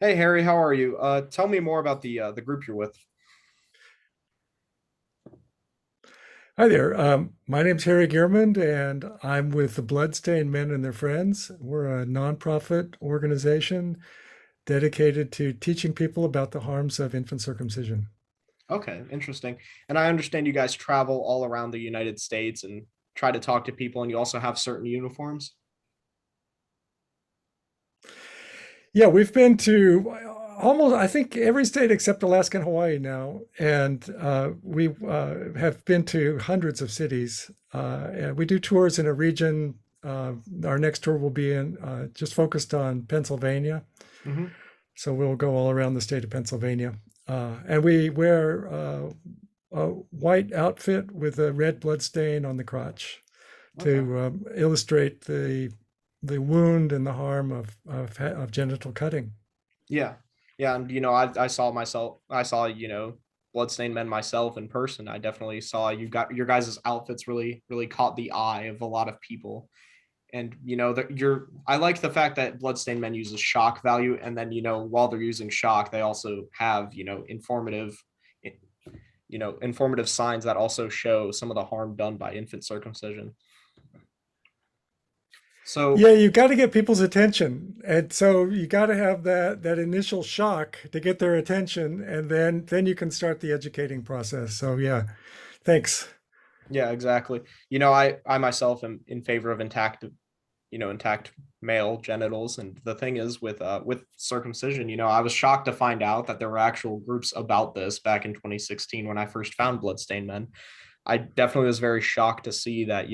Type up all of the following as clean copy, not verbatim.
Hey Harry, how are you? Tell me more about the group you're with. Hi there. My name's Harry Guiremand, and I'm with the Bloodstained Men and Their Friends. We're a nonprofit organization dedicated to teaching people about the harms of infant circumcision. Okay, interesting. And I understand you guys travel all around the United States and try to talk to people, and you also have certain uniforms. Yeah, we've been to almost, I think, every state except Alaska and Hawaii now, and we have been to hundreds of cities. And we do tours in a region. Our next tour will be in just focused on Pennsylvania. Hmm. So we'll go all around the state of Pennsylvania. And we wear a white outfit with a red blood stain on the crotch Okay. to illustrate the wound and the harm of genital cutting. Yeah. Yeah, and I saw myself I saw, Bloodstained Men myself in person. I definitely saw you got your guys' outfits really caught the eye of a lot of people. And that I like the fact that Bloodstained Men uses shock value, and then while they're using shock, they also have informative signs that also show some of the harm done by infant circumcision. So Yeah, you got to get people's attention, and so you got to have that initial shock to get their attention, and then you can start the educating process. So yeah, thanks. yeah, exactly. I myself am in favor of intact male genitals. And the thing is with circumcision, I was shocked to find out that there were actual groups about this back in 2016 when I first found Bloodstained Men. I definitely was very shocked to see that,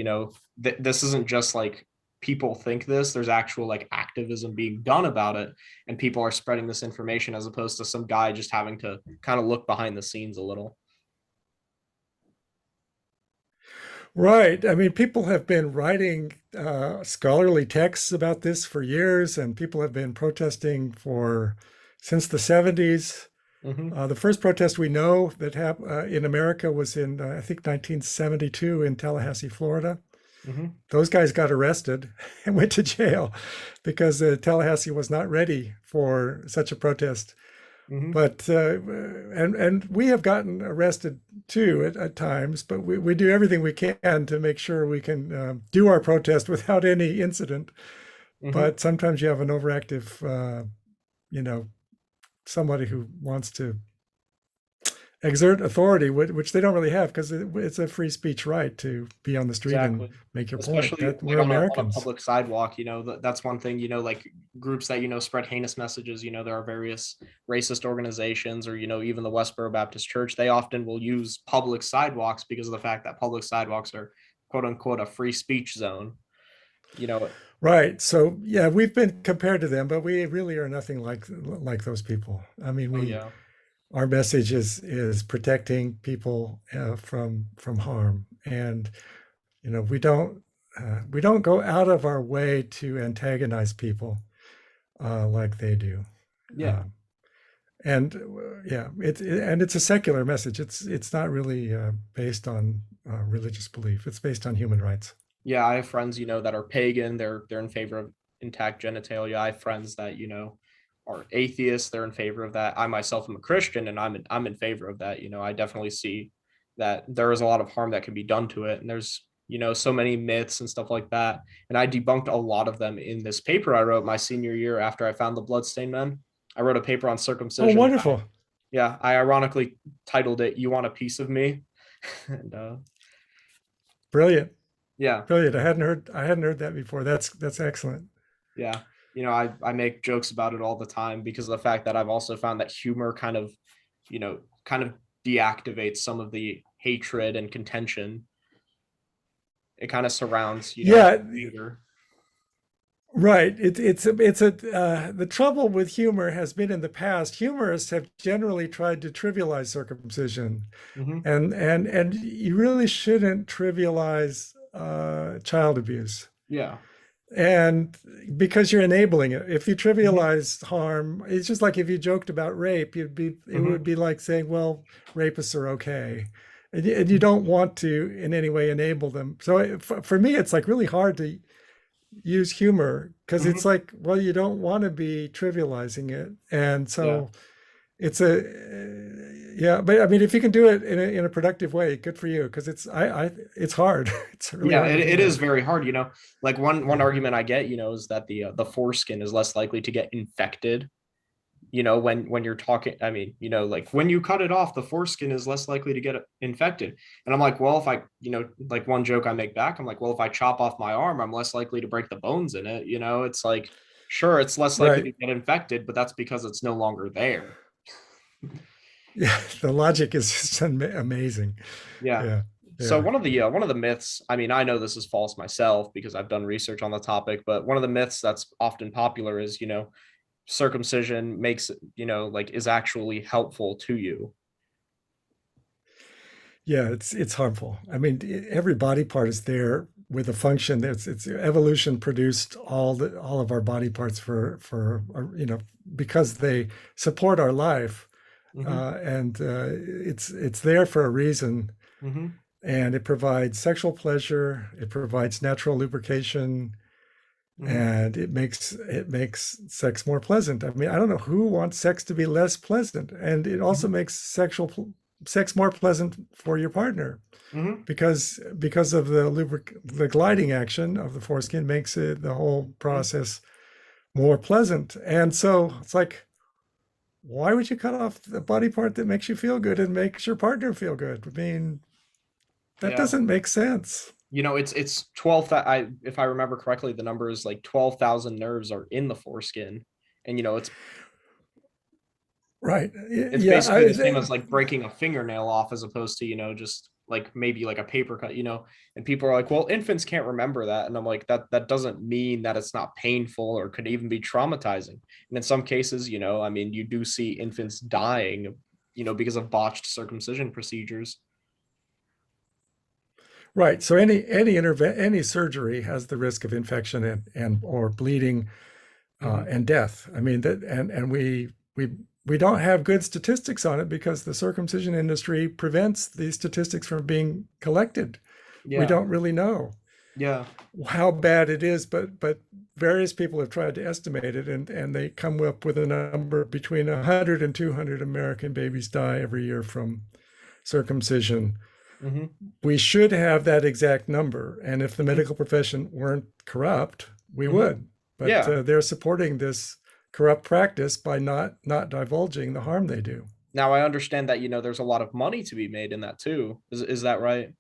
this isn't just like people think this, there's actual like activism being done about it, and people are spreading this information as opposed to some guy just having to kind of look behind the scenes a little. Right. I mean, people have been writing scholarly texts about this for years, and people have been protesting for since the 70s. Hmm. The first protest we know that in America was in, I think, 1972 in Tallahassee, Florida. Hmm. Those guys got arrested and went to jail because Tallahassee was not ready for such a protest. Hmm. But and we have gotten arrested too at times, but we do everything we can to make sure we can do our protest without any incident. Hmm. But sometimes you have an overactive, you know, somebody who wants to exert authority, which they don't really have because it's a free speech right to be on the street and Exactly. make your point. Especially That like we're on a Americans. public sidewalk, that's one thing, like groups that, spread heinous messages, there are various racist organizations, or, even the Westboro Baptist Church, they often will use public sidewalks because of the fact that public sidewalks are quote unquote a free speech zone, you know. Right. So yeah, we've been compared to them, but we really are nothing like those people. I mean, Oh we yeah. our message is protecting people from harm, and we don't go out of our way to antagonize people like they do. Yeah. Um, and yeah, and it's a secular message. It's not really based on religious belief. It's based on human rights. Yeah, I have friends, that are pagan. They're in favor of intact genitalia. I have friends that, are atheists. They're in favor of that. I myself am a Christian, and I'm in favor of that. I definitely see that there is a lot of harm that can be done to it, and there's, so many myths and stuff like that. And I debunked a lot of them in this paper I wrote my senior year after I found the Bloodstained Men. I wrote a paper on Oh, circumcision. wonderful! Yeah, I ironically titled it "You Want a Piece of Me," and Brilliant, yeah. brilliant. I hadn't heard that before. That's excellent. Yeah. I make jokes about it all the time because of the fact that I've also found that humor kind of deactivates some of the hatred and contention. It kind of surrounds, Yeah, anger. right. It's a the trouble with humor has been in the past. Humorists have generally tried to trivialize circumcision, Hmm. and you really shouldn't trivialize child abuse. Yeah. And because you're enabling it. If you Hmm. trivialize harm, it's just like if you joked about rape, it would Hmm. be like saying, well, rapists are okay. And you don't want to in any way enable them. So for me, it's like really hard use humor because it's Hmm. like, well, you don't want to be trivializing it. And Yeah. so it's a, yeah, but I mean, if you can do it in a productive way, good for you. Because it's hard. It's really Yeah, hard to do it is that. very hard, like one argument I get, is that the foreskin is less likely to get infected, when you're talking. I mean, like when you cut it off, the foreskin is less likely to get infected. And I'm like, well, if I, like one joke I make back, I'm like, well, if I chop off my arm, I'm less likely to break the bones in it. It's like, sure, it's less likely Right. to get infected, but that's because it's no longer there. Yeah. The logic is just amazing. Yeah. Yeah. So Yeah. one of the myths, I mean, I know this is false myself because I've done research on the topic, but one of the myths that's often popular is, circumcision makes, like is actually helpful to you. Yeah, it's harmful. I mean, every body part is there with a function. It's evolution produced all of our body parts for because they support our life, Hmm. and it's there for a reason. Hmm. And it provides sexual pleasure. It provides natural lubrication, Hmm. and it makes sex more pleasant. I mean, I don't know who wants sex to be less pleasant, and it also Hmm. makes sex more pleasant for your partner Hmm. because of the gliding action of the foreskin makes the whole Hmm. process more pleasant. And so it's like, why would you cut off the body part that makes you feel good and makes your partner feel good? I mean, that Yeah. doesn't make sense. It's 12 that I if I remember correctly, the number is like 12,000 nerves are in the foreskin. And Right. it's Yeah. basically the same as like breaking a fingernail off as opposed to, just like maybe like a paper cut, and people are like, well, infants can't remember that. And I'm like, that doesn't mean that it's not painful or could even be traumatizing. And in some cases, I mean, you do see infants dying, because of botched circumcision procedures. Right. So any surgery has the risk of infection and or bleeding Hmm. and death. I mean that, and we don't have good statistics on it because the circumcision industry prevents these statistics from being collected. We Yeah. don't really know Yeah. how bad it is, but various people have tried to estimate it, and they come up with a number between 100 and 200 American babies die every year from circumcision. Hmm. We should have that exact number, and if the Hmm. medical profession weren't corrupt, we Hmm. would. But Yeah. they're supporting this corrupt practice by not divulging the harm they do. Now I understand that, there's a lot of money to be made in that too. Is that right?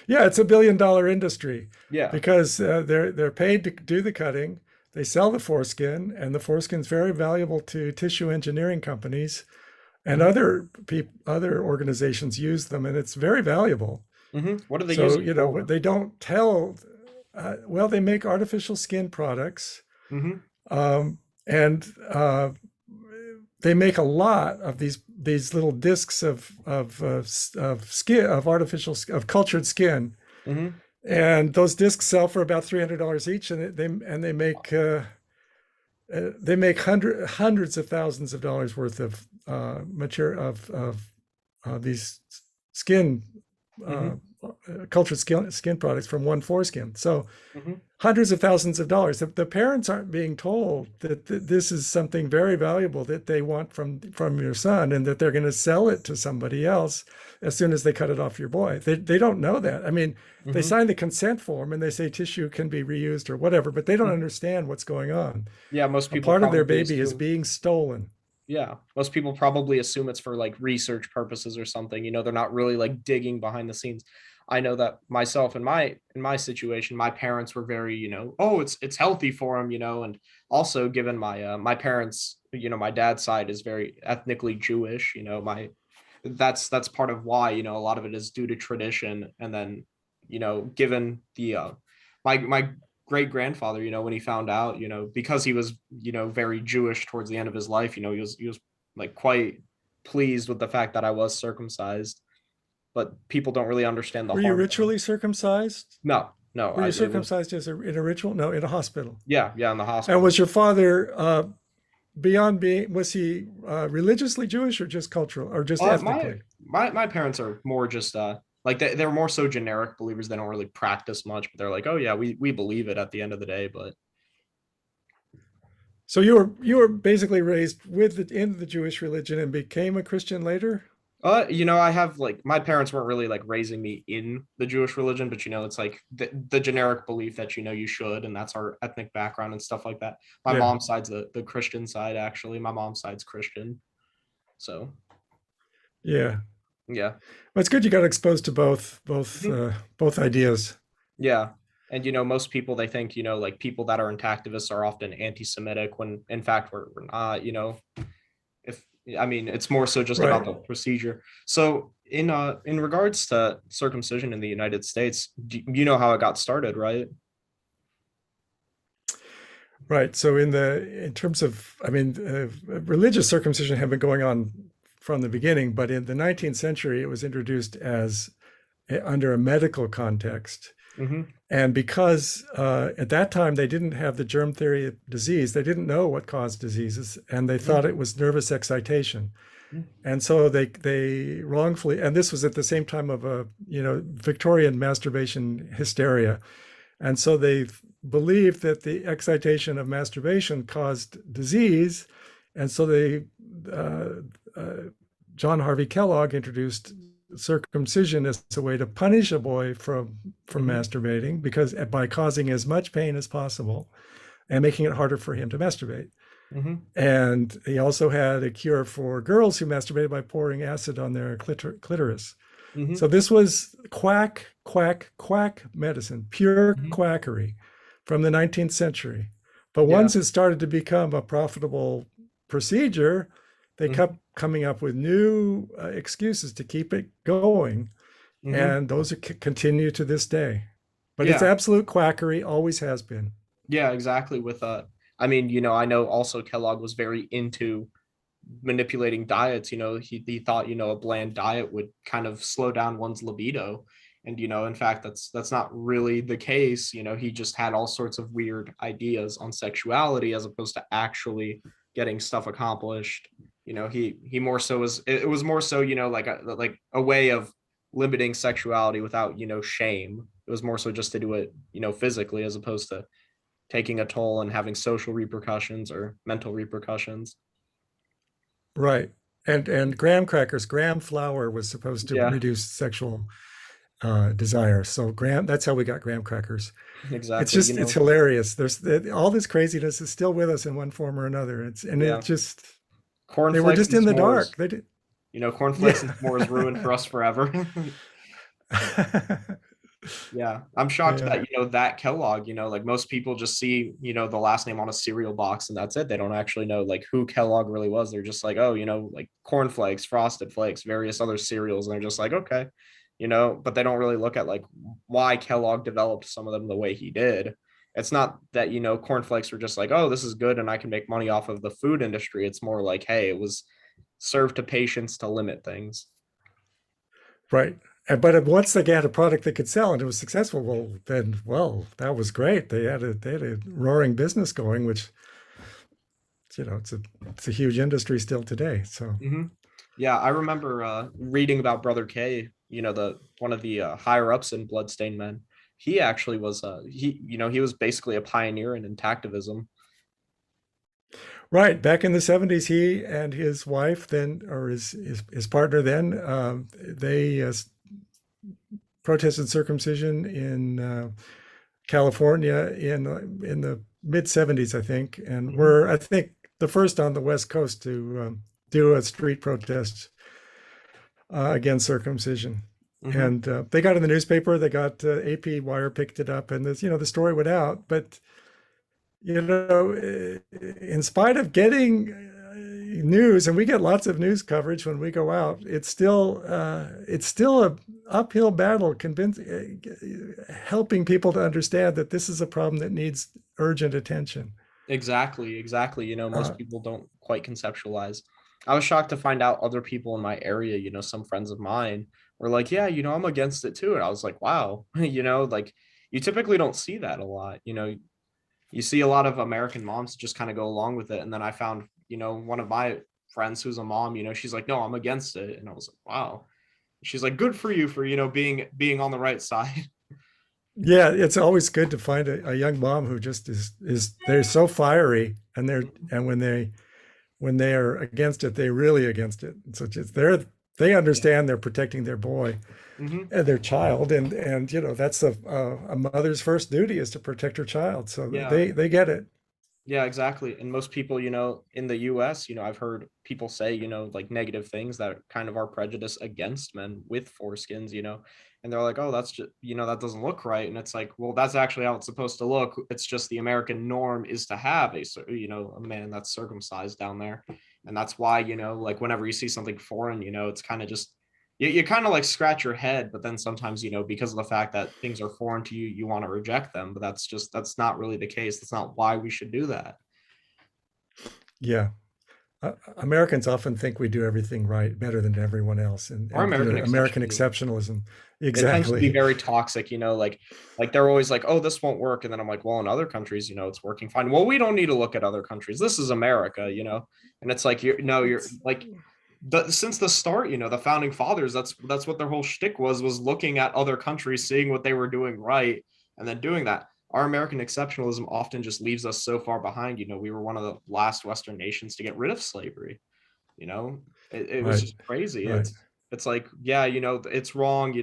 Yeah, it's $1 billion industry Yeah. because they're paid to do the cutting. They sell the foreskin, and the foreskin's very valuable to tissue engineering companies, and Hmm. other organizations use them, and it's very valuable. Hmm. What do they use So, it what for? they don't tell, well, they make artificial skin products, Hmm. um, and they make a lot of these little discs of skin of of cultured skin, Hmm. and those discs sell for about $300 each, and they make hundreds of thousands of dollars worth of material of these skin uh, Hmm. cultured skin products from one foreskin. So Hmm. hundreds of thousands of dollars. The parents aren't being told that this is something very valuable that they want from your son, and that they're going to sell it to somebody else as soon as they cut it off your boy. They don't know that. I mean, they Hmm. sign the consent form and they say tissue can be reused or whatever, but they don't Hmm. understand what's going on. Yeah, most A people part of their probably baby is assume. being stolen. Yeah, most people probably assume it's for like research purposes or something. They're not really like digging behind the scenes. I know that myself in my situation, my parents were very, oh, it's healthy for them, and also given my parents, my dad's side is very ethnically Jewish, my that's part of why, a lot of it is due to tradition. And then, given the my great grandfather, when he found out, because he was, very Jewish towards the end of his life, he was like quite pleased with the fact that I was circumcised. But people don't really understand the Were you harm. ritually circumcised? No, no, Were you it was. circumcised in a ritual? No, in a hospital. Yeah, yeah, in the And hospital. was your father beyond being, was he religiously Jewish or just cultural or just My ethnically? my parents are more just Like they're more so generic believers. They don't really practice much, but they're like, oh yeah, we believe it at the end of the day. But So you were basically raised in the Jewish religion and became a Christian later? I have like my parents weren't really like raising me in the Jewish religion, but it's like the generic belief that you should, and that's our ethnic background and stuff like that. My Yeah. mom's side's the Christian side, actually. My mom's side's Christian. So Yeah. yeah. Well, it's good you got exposed to Mhm. both ideas. Yeah. And most people they think, like people that are intactivists are often anti-Semitic when in fact we're not, if I mean it's more so just about Right. the procedure. So in regards to circumcision in the United States, you know how it got started, right? Right. So in terms of, I mean, religious circumcision had been going on from the beginning, but in the 19th century, it was introduced as under a medical context. Mm-hmm. And because at that time they didn't have the germ theory of disease, they didn't know what caused diseases, and they thought it was nervous excitation. And so they wrongfully, and this was at the same time of a Victorian masturbation hysteria, and so they believed that the excitation of masturbation caused disease, and so they uh, uh, John Harvey Kellogg introduced circumcision as a way to punish a boy from Mm-hmm. masturbating, because by causing as much pain as possible and making it harder for him to masturbate. Mm-hmm. And he also had a cure for girls who masturbated by pouring acid on their clitoris. Mm-hmm. So this was quack, quack, quack medicine, pure Mm-hmm. quackery from the 19th century. But Yeah. once it started to become a profitable procedure, they Mm-hmm. kept coming up with new excuses to keep it going. Mm-hmm. And those continue to this day. But it's Yeah. absolute quackery, always has been. Yeah, exactly. With I mean, I know also Kellogg was very into manipulating diets. He thought, a bland diet would kind of slow down one's libido. And in fact, that's not really the case. He just had all sorts of weird ideas on sexuality as opposed to actually getting stuff accomplished. He more so was it was more so, like a way of limiting sexuality without, shame. It was more so just to do it, physically as opposed to taking a toll and having social repercussions or mental repercussions. Right. And graham crackers, graham flour was supposed to Yeah, reduce sexual desire. So graham, that's how we got graham crackers. It's exactly. just, it's hilarious. There's all this craziness is still with us in one form or another. It Yeah, just, they were cornflakes just and in the s'mores. dark. They did. Cornflakes and Yeah. s'mores ruined for us forever. Yeah, I'm shocked Yeah. that that Kellogg, like most people just see the last name on a cereal box and that's it. They don't actually know like who Kellogg really was. They're just like, oh, like cornflakes, frosted flakes, various other cereals, and they're just like, okay, but they don't really look at like why Kellogg developed some of them the way he did. It's not that cornflakes were just like, oh, this is good and I can make money off of the food industry. It's more like, hey, it was served to patients to limit things. Right. But once they had a product they could sell and it was successful, well, that was great. They had a roaring business going, which, it's a huge industry still today. So Mm-hmm. Yeah, I remember reading about Brother K. The one of the higher ups in Bloodstained Men. He actually was he was basically a pioneer in intactivism. right, back in the 70s, he and his wife then, or his partner then, they protested circumcision in California in the mid 70s, I think, and Mm-hmm. were, I think, the first on the West Coast to do a street protest against circumcision. Mm-hmm. And they got in the newspaper. They got AP Wire picked it up, and the story went out. But in spite of getting news, and we get lots of news coverage when we go out, it's still a uphill battle helping people to understand that this is a problem that needs urgent attention. Exactly, exactly. Uh, Most people don't quite conceptualize. I was shocked to find out other people in my area, some friends of mine were like, yeah, I'm against it too. And I was like, wow, like you typically don't see that a lot. You see a lot of American moms just kind of go along with it. And then I found, one of my friends who's a mom, she's like, no, I'm against it. And I was like, wow. She's like, good for you for, being on the right side. Yeah, it's always good to find a young mom who just is they're so fiery, and when they are against it, they really against it. So just they Yeah. understand they're protecting their boy Hmm. and their child, and that's a mother's first duty is to protect her child. So Yeah. they get it. Yeah, exactly. And most people, in the US, I've heard people say, like negative things that kind of are prejudice against men with foreskins, and they're like, oh, that's just, that doesn't look right. And it's like, well, that's actually how it's supposed to look. It's just the American norm is to have a man that's circumcised down there. And that's why, like whenever you see something foreign, it's kind of just, you kind of like scratch your head, but then sometimes, because of the fact that things are foreign to you, you want to reject them. But that's not really the case. That's not why we should do that. Yeah. Americans often think we do everything right better than everyone else, Our and American American exceptionalism, exceptionalism. it tends to be Exactly. very toxic, like they're always like, oh, this won't work. And then I'm like, well, in other countries, it's working fine. Well, we don't need to look at other countries. This is America, and it's like, you're It's like, since the start, the founding fathers, that's what their whole shtick was looking at other countries, seeing what they were doing right, and then doing that. Our American exceptionalism often just leaves us so far behind. We were one of the last Western nations to get rid of slavery. you know it was right, just crazy. right. It's like, yeah, it's wrong.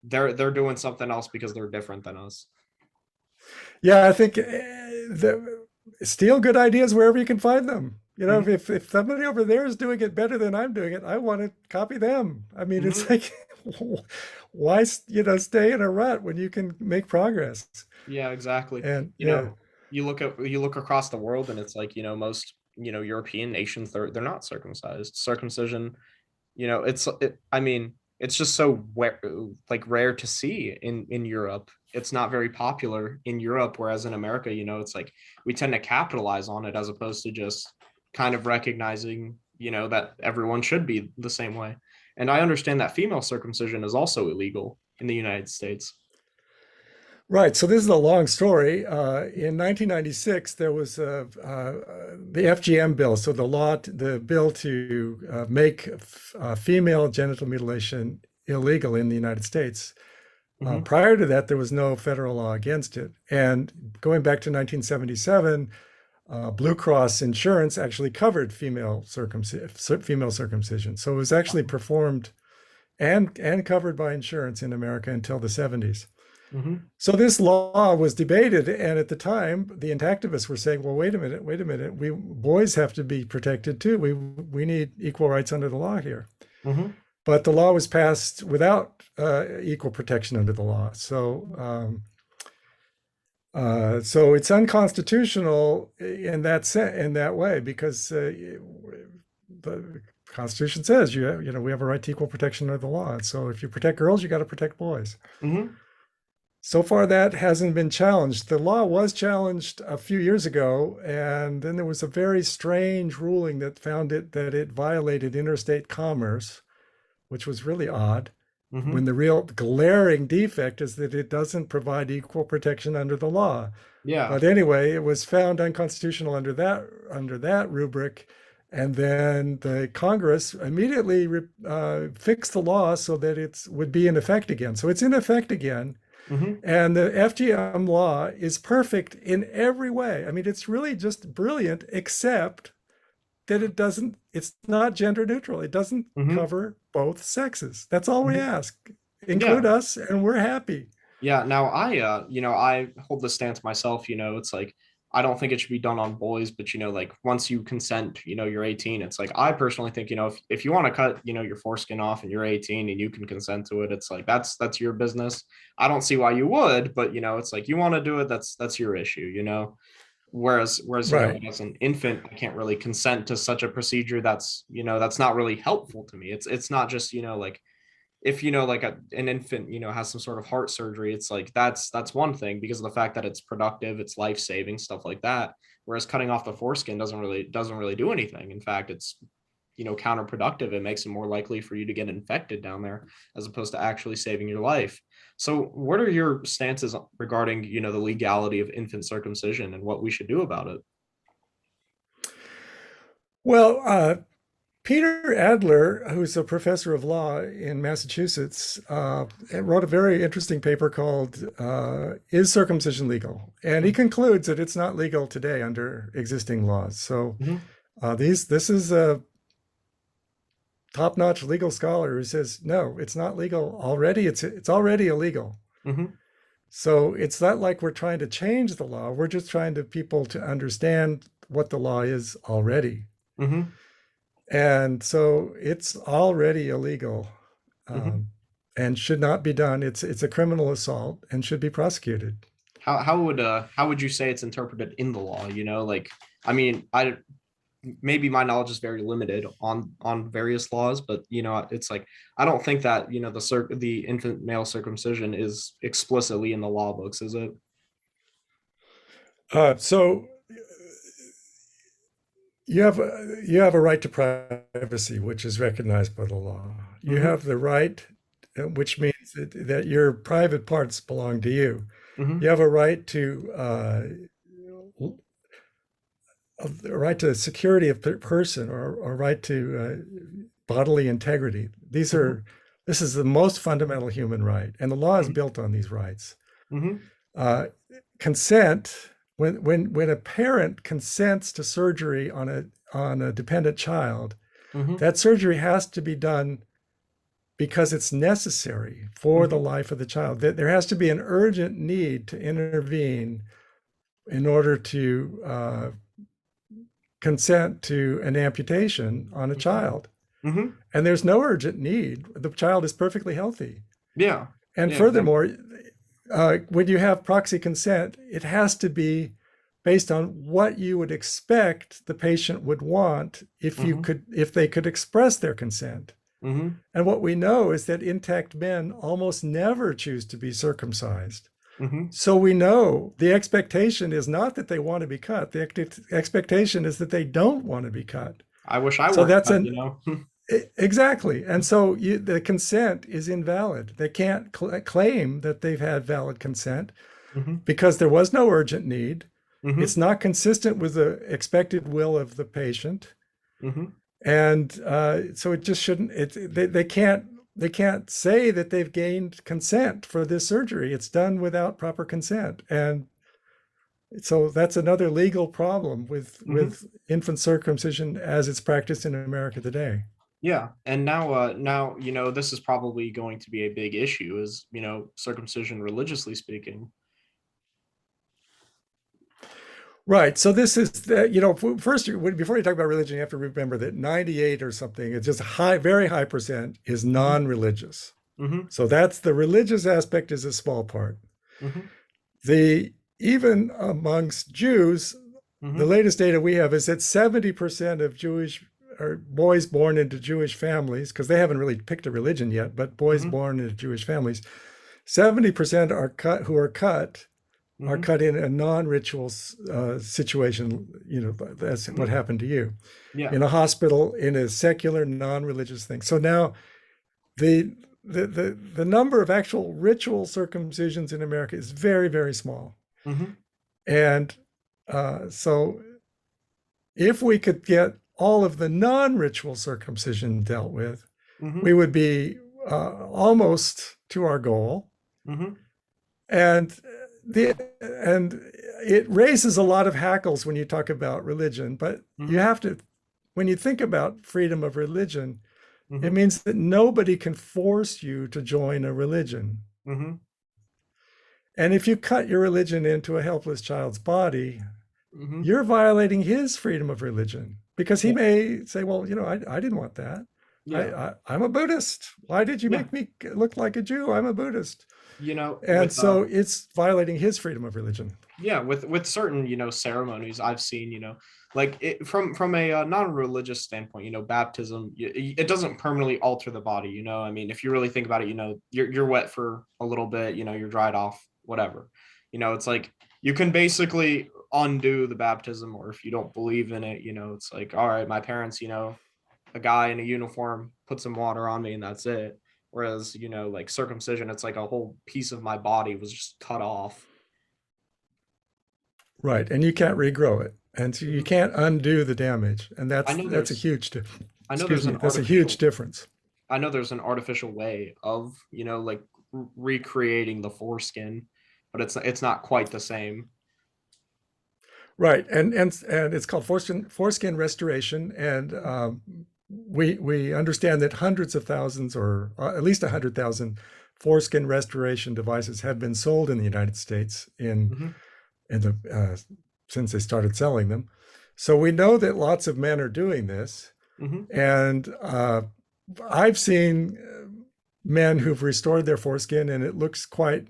They're doing something else because they're different than us. Yeah, I think steal good ideas wherever you can find them. Hmm. If somebody over there is doing it better than I'm doing it, I want to copy them. I mean, it's Hmm. like, why, stay in a rut when you can make progress? Yeah, exactly. And you know you look across the world, and it's like, most European nations, they're not circumcised. Circumcision, I mean, it's just so like rare to see in Europe. It's not very popular in Europe, whereas in America, it's like we tend to capitalize on it as opposed to just kind of recognizing, that everyone should be the same way. And I understand that female circumcision is also illegal in the United States. right, so this is a long story. In 1996, there was the FGM bill, so the bill to make female genital mutilation illegal in the United States. Hmm. Prior to that, there was no federal law against it. And going back to 1977, Blue Cross insurance actually covered female circumcision. So it was actually performed and covered by insurance in America until the 70s. Hmm. So this law was debated, and at the time, the intactivists were saying, "Well, wait a minute. We boys have to be protected too. We need equal rights under the law here." Hmm. But the law was passed without equal protection under the law. So it's unconstitutional in that way because the Constitution says we have a right to equal protection under the law. So if you protect girls, you got to protect boys. Hmm. So far, that hasn't been challenged. The law was challenged a few years ago, and then there was a very strange ruling that found that it violated interstate commerce, which was really odd. When Hmm. the real glaring defect is that it doesn't provide equal protection under the law. Yeah. But anyway, it was found unconstitutional under that rubric, and then the Congress immediately fixed the law so that it would be in effect again. So it's in effect again, Hmm. and the FGM law is perfect in every way. I mean, it's really just brilliant, except that it's not gender neutral. It doesn't Hmm. cover both sexes. That's all we Hmm. ask. Include Yeah. us, and we're happy. Yeah, now I hold the stance myself. It's like, I don't think it should be done on boys, but like once you consent, you're 18. It's like, I personally think, if you want to cut, your foreskin off and you're 18 and you can consent to it, it's like, that's your business. I don't see why you would, but it's like, you want to do it, that's your issue. Whereas, Right. as an infant, I can't really consent to such a procedure that's not really helpful to me. It's not just, like, if like an infant has some sort of heart surgery, it's like, that's one thing because of the fact that it's productive, it's life-saving, stuff like that. Whereas cutting off the foreskin doesn't really do anything. In fact, it's counterproductive. It makes it more likely for you to get infected down there as opposed to actually saving your life. So what are your stances regarding the legality of infant circumcision and what we should do about it? Well, Peter Adler, who's a professor of law in Massachusetts, wrote a very interesting paper called "Is Circumcision Legal?" And he concludes that it's not legal today under existing laws. So Mm-hmm. this is a top-notch legal scholar who says no, it's not legal already. It's already illegal. Mm-hmm. So it's not like we're trying to change the law. We're just trying to people to understand what the law is already. Mm-hmm. And so it's already illegal, Mm-hmm. um, and should not be done. It's a criminal assault and should be prosecuted. How would you say it's interpreted in the law? You know, like I mean, I maybe my knowledge is very limited on various laws, but you know, it's like I don't think that the infant male circumcision is explicitly in the law books, is it? So you have a right to privacy, which is recognized by the law. You Mm-hmm. have the right, which means that your private parts belong to you. Mm-hmm. You have a right to security of person, or right to bodily integrity. Mm-hmm. This is the most fundamental human right, and the law is Mm-hmm. built on these rights. Mm-hmm. Uh, Consent, when a parent consents to surgery on a dependent child, Mm-hmm. that surgery has to be done because it's necessary for the Mm-hmm. life of the child. There has to be an urgent need to intervene in order to consent to an amputation on a child. Mm-hmm. And there's no urgent need. The child is perfectly healthy. Yeah. And Yeah, exactly. furthermore, when you have proxy consent, it has to be based on what you would expect the patient would want Mm-hmm. if they could express their consent. Mm-hmm. And what we know is that intact men almost never choose to be circumcised. Mm-hmm. So we know the expectation is not that they want to be cut. The expectation is that they don't want to be cut. I wish I So weren't that's cut, an you know. exactly. And so the consent is invalid. They can't claim that they've had valid consent Mm-hmm. because there was no urgent need. Mm-hmm. It's not consistent with the expected will of the patient, Mm-hmm. and so it just shouldn't. They can't say that they've gained consent for this surgery. It's done without proper consent, and so that's another legal problem with Mm-hmm. infant circumcision as it's practiced in America today. Yeah, and now this is probably going to be a big issue, is circumcision, religiously speaking. Right. So this is first, before you talk about religion, you have to remember that 98 or something, it's just a very high percent is Mm-hmm. non-religious. Mm-hmm. So that's the religious aspect is a small part. Mm-hmm. The Even amongst Jews, the Mm-hmm. latest data we have is that 70% of Jewish or boys born into Jewish families, because they haven't really picked a religion yet, but boys Mm-hmm. born into Jewish families, 70% are Mm-hmm. cut in a non-ritual situation. That's what Mm-hmm. happened to you Yeah. in a hospital in a secular non-religious thing. So now the the number of actual ritual circumcisions in America is very, very small. Mm-hmm. And so if we could get all of the non-ritual circumcision dealt with, Mm-hmm. we would be almost to our goal. Mm-hmm. And the and it raises a lot of hackles when you talk about religion, but you Mm-hmm. have to, when you think about freedom of religion, it Mm-hmm. means that nobody can force you to join a religion. Mm-hmm. And if you cut your religion into a helpless child's body, Mm-hmm. you're violating his freedom of religion because he Yeah. may say, well, I didn't want that. Yeah. I'm a Buddhist. Why did you Yeah. make me look like a Jew? I'm a Buddhist. And With so it's violating his freedom of religion. yeah, with certain ceremonies I've seen, like from a non-religious standpoint, baptism, it doesn't permanently alter the body. I mean, if you really think about it, you're wet for a little bit, you're dried off, whatever. It's like you can basically undo the baptism, or if you don't believe in it, it's like, all right, my parents, a guy in a uniform put some water on me and that's it. Whereas, like circumcision, it's like a whole piece of my body was just cut off. Right. And you can't regrow it. And so you Mhm. can't undo the damage. And I that's know that's a there's huge difference. I know Excuse there's me. an That's a huge artificial difference. I know there's an artificial way of, like recreating the foreskin, but it's not quite the same. Right, and it's called foreskin restoration, and we understand that hundreds of thousands, or at least 100,000 foreskin restoration devices have been sold in the United States Hmm. in the since they started selling them. So we know that lots of men are doing this, Hmm. and I've seen men who've restored their foreskin, and it looks quite,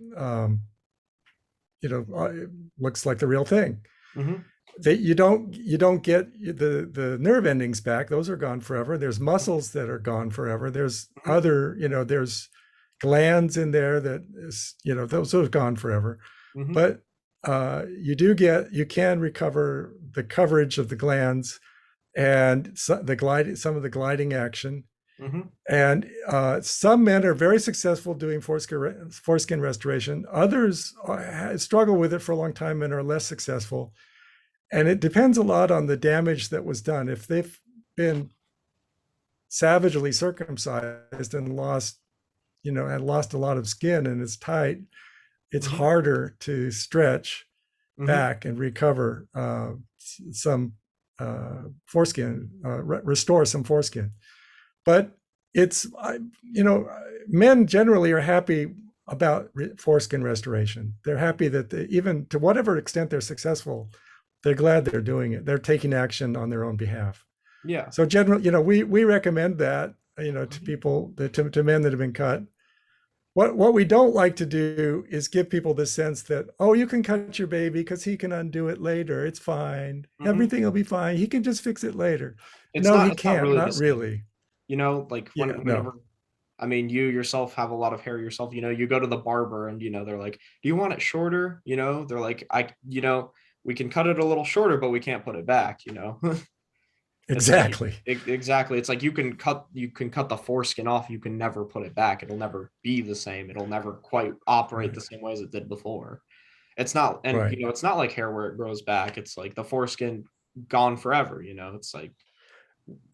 it looks like the real thing. Hmm. That you don't get the nerve endings back. Those are gone forever. There's muscles that are gone forever. There's Hmm. there's glands in there that is, those are gone forever. Hmm. But you can recover the coverage of the glands and some of the gliding action. Hmm. And some men are very successful doing foreskin restoration. Others struggle with it for a long time and are less successful. And it depends a lot on the damage that was done. If they've been savagely circumcised and had lost a lot of skin and it's tight, it's Hmm. harder to stretch Hmm. back and recover some foreskin, restore some foreskin. But it's, men generally are happy about foreskin restoration. They're happy that even to whatever extent they're successful, they're glad they're doing it. They're taking action on their own behalf. Yeah. So generally, we recommend that, to Hmm. people, to men that have been cut. What we don't like to do is give people the sense that, oh, you can cut your baby because he can undo it later. It's fine. Hmm. Everything will be fine. He can just fix it later. It's No, not he it's not can't. really the Not same. really. Like Yeah, no. whenever, I mean, you yourself have a lot of hair yourself, you go to the barber and they're like, "Do you want it shorter?" They're like, we can cut it a little shorter, but we can't put it back. It's like Exactly. exactly. It's like you can cut the foreskin off. You can never put it back. It'll never be the same. It'll never quite operate Right. the same way as it did before. It's not, and Right. it's not like hair where it grows back. It's like the foreskin gone forever. It's like,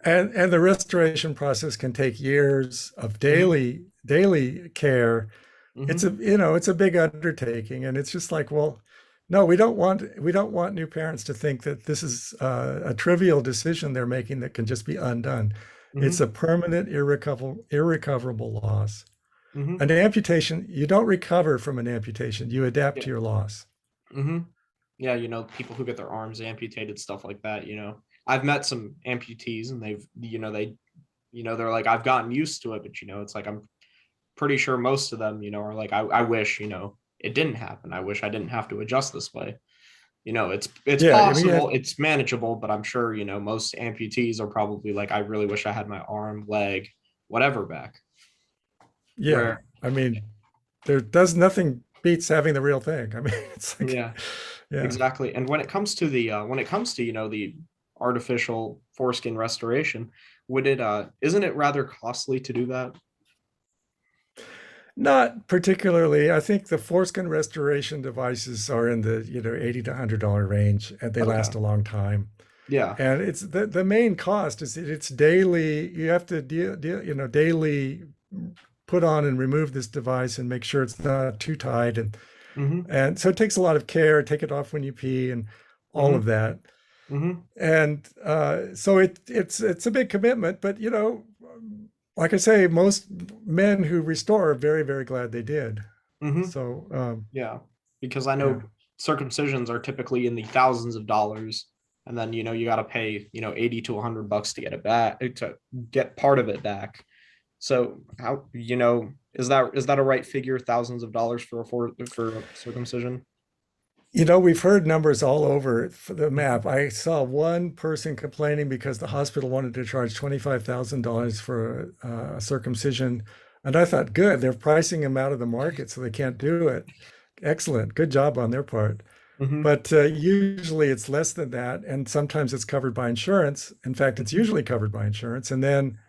And the restoration process can take years of mhm, daily care. It's mhm, it's a big undertaking, and it's just like, well, no, we don't want new parents to think that this is a trivial decision they're making that can just be undone. It's mhm, a permanent, irrecoverable loss. mhm. An amputation, you don't recover from an amputation, you adapt Yeah. to your loss. Mhm. Yeah, people who get their arms amputated, stuff like that. I've met some amputees, and they're like, I've gotten used to it, but it's like, I'm pretty sure most of them, are like, I wish, it didn't happen. I wish I didn't have to adjust this way. It's Yeah, I mean, possible, it's manageable, but I'm sure, most amputees are probably like, I really wish I had my arm, leg, whatever back. yeah, Where, I mean, there does nothing beats having the real thing. I mean, it's like, yeah, yeah. exactly. And when it comes to, the artificial foreskin restoration, isn't it rather costly to do that? Not particularly. I think the foreskin restoration devices are in the, $80 to $100 range, and they Okay. last a long time. Yeah. And it's the main cost is that it's daily. You have to daily put on and remove this device and make sure it's not too tight, Mm-hmm. and so it takes a lot of care. Take it off when you pee and all Mm-hmm. of that. Mm-hmm. And so it's a big commitment, but like I say, most men who restore are very, very glad they did. Mm-hmm. So Yeah. Because I yeah, know circumcisions are typically in the thousands of dollars. And then, you got to pay, 80 to $100 to get it back, to get part of it back. So how, is that a right figure? Thousands of dollars for circumcision? we've heard numbers all over for the map. I saw one person complaining because the hospital wanted to charge $25,000 for a circumcision, and I thought, good, they're pricing them out of the market, so they can't do it. Excellent, good job on their part. Mm-hmm. But usually it's less than that, and sometimes it's covered by insurance. In fact, it's Mm-hmm. usually covered by insurance. And then,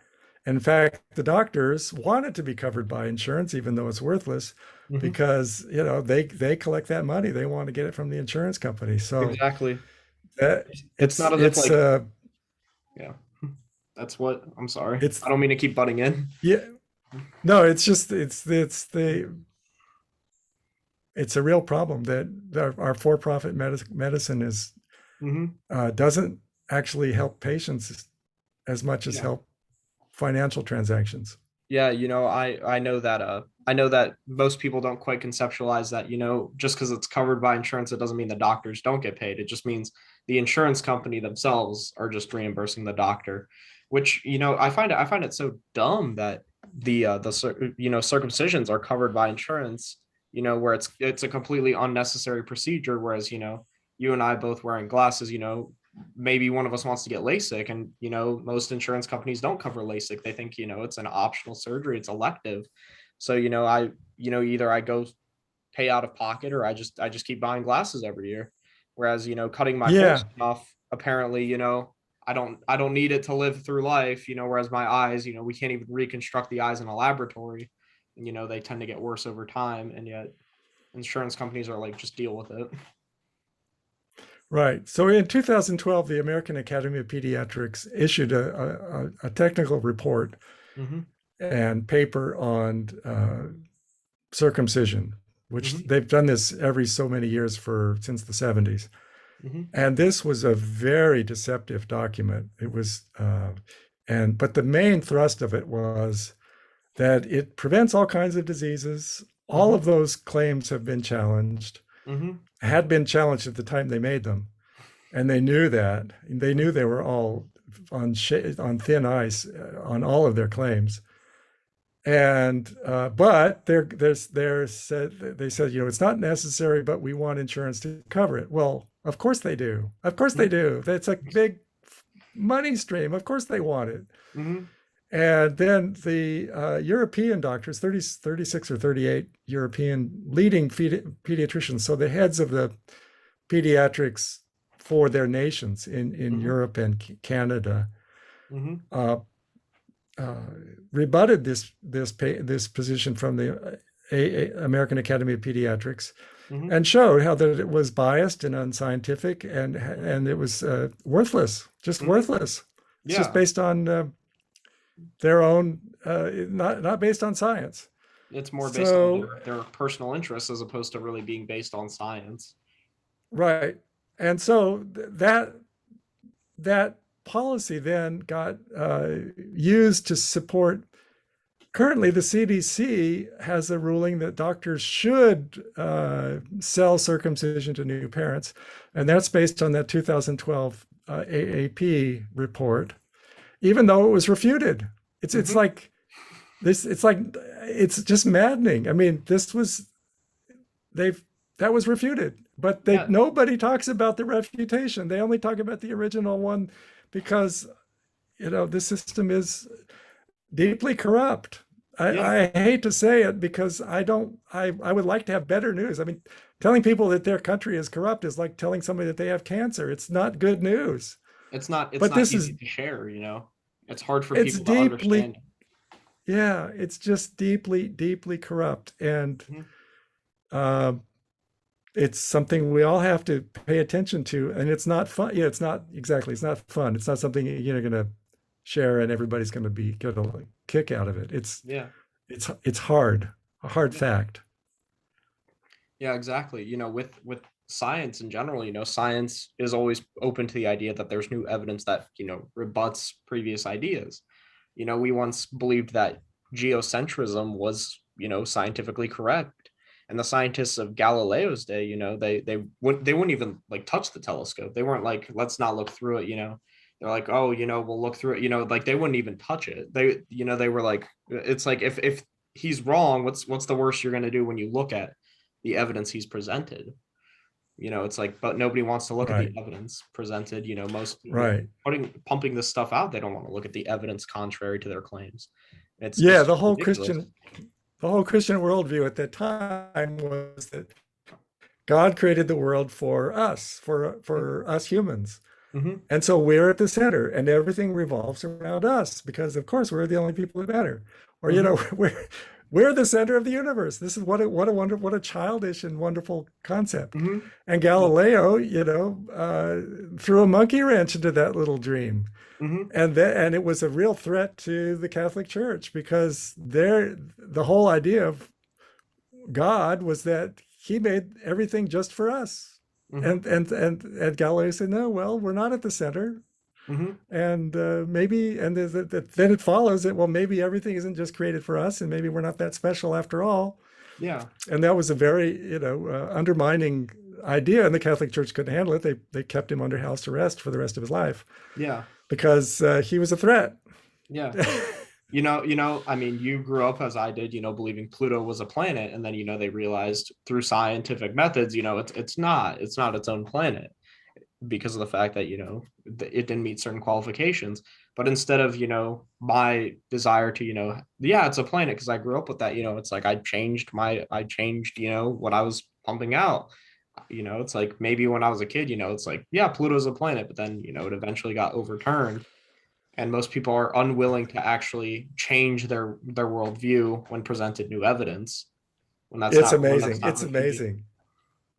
in fact, the doctors want it to be covered by insurance, even though it's worthless, Mm-hmm. because they collect that money. They want to get it from the insurance company. So Exactly. uh, It's it's not as if it's like, yeah. That's what I'm sorry. I It's don't mean to keep butting in. yeah, no, it's just it's a real problem that our for-profit medicine is Hmm. doesn't actually help patients as much as Yeah. help financial transactions. Yeah, I know that most people don't quite conceptualize that, just because it's covered by insurance, it doesn't mean the doctors don't get paid. It just means the insurance company themselves are just reimbursing the doctor, which, I find it so dumb that circumcisions are covered by insurance, where it's a completely unnecessary procedure, whereas, you and I both wearing glasses, maybe one of us wants to get LASIK, and most insurance companies don't cover LASIK. They think it's an optional surgery, it's elective. So either I go pay out of pocket, or I just keep buying glasses every year. Whereas cutting my Yeah, foresight off, apparently I don't need it to live through life. Whereas my eyes, we can't even reconstruct the eyes in a laboratory, and they tend to get worse over time, and yet insurance companies are like, just deal with it. right. So in 2012, the American Academy of Pediatrics issued a technical report Mm-hmm. and paper on circumcision, which Mm-hmm. they've done this every so many years for since the 70s. Mm-hmm. And this was a very deceptive document. It was, but the main thrust of it was that it prevents all kinds of diseases. All Mm-hmm. of those claims have been challenged, Mm-hmm. had been challenged at the time they made them, and they knew that. They knew they were all on thin ice on all of their claims. And but they said, it's not necessary, but we want insurance to cover it. Well, of course they do. Of course they do. That's a big money stream. Of course they want it. Mm-hmm. And then the European doctors, 36 or 38 European leading pediatricians, so the heads of the pediatrics for their nations in Mm-hmm. Europe and Canada, Mm-hmm. uh, uh, rebutted this position from the American Academy of Pediatrics Mm-hmm. and showed how that it was biased and unscientific and it was worthless, just Mm-hmm. worthless. It's just Yeah, based on their own, not based on science. it's more based on So their personal interests as opposed to really being based on science. right, and so that policy then got used to support. Currently, the CDC has a ruling that doctors should sell circumcision to new parents, and that's based on that 2012 AAP report. Even though it was refuted, it's Mm-hmm. like this. It's like it's just maddening. I mean, this was they've that was refuted, but they Yeah, nobody talks about the refutation. They only talk about the original one because the system is deeply corrupt. yeah, I hate to say it because I don't I would like to have better news. I mean, telling people that their country is corrupt is like telling somebody that they have cancer. It's not good news. it's But not this easy is to share. It's hard for it's people to deeply understand. yeah, it's just deeply corrupt. And Mm-hmm. uh, it's something we all have to pay attention to. And it's not fun. Yeah, it's not exactly, it's not fun. It's not something you're gonna share and everybody's gonna get a kick out of it. Yeah, It's hard, a hard yeah, fact. yeah, exactly. With science in general, science is always open to the idea that there's new evidence that rebuts previous ideas. We once believed that geocentrism was scientifically correct, and the scientists of Galileo's day, they wouldn't even like touch the telescope. They weren't like, let's not look through it. They're like, oh, we'll look through it. Like they wouldn't even touch it. They were like, it's like, if he's wrong, what's the worst you're going to do when you look at the evidence he's presented? It's like, but nobody wants to look at the Right, evidence presented. Most right. pumping this stuff out, they don't want to look at the evidence contrary to their claims. Yeah, It's ridiculous. the whole Christian worldview at that time was that God created the world for us, for us humans. Mm-hmm. And so we're at the center and everything revolves around us because of course we're the only people that matter. Or, Mm-hmm. we're We're the center of the universe. This is what a childish and wonderful concept. Hmm. And Galileo, threw a monkey wrench into that little dream. Hmm. And it was a real threat to the Catholic Church because the whole idea of God was that he made everything just for us. Hmm. And Galileo said, no, well, we're not at the center. Hmm. And then it follows that, well, maybe everything isn't just created for us, and maybe we're not that special after all. Yeah. And that was a very, undermining idea, and the Catholic Church couldn't handle it. They kept him under house arrest for the rest of his life Yeah. because he was a threat. Yeah. I mean, you grew up as I did, believing Pluto was a planet, and then, they realized through scientific methods, it's not its own planet because of the fact that, it didn't meet certain qualifications. But instead of, my desire to, yeah, it's a planet because I grew up with that, it's like I changed, what I was pumping out. It's like maybe when I was a kid, it's like, yeah, Pluto's a planet, but then, it eventually got overturned, and most people are unwilling to actually change their worldview when presented new evidence, when that's It's not when that's amazing. not It's refuted. amazing.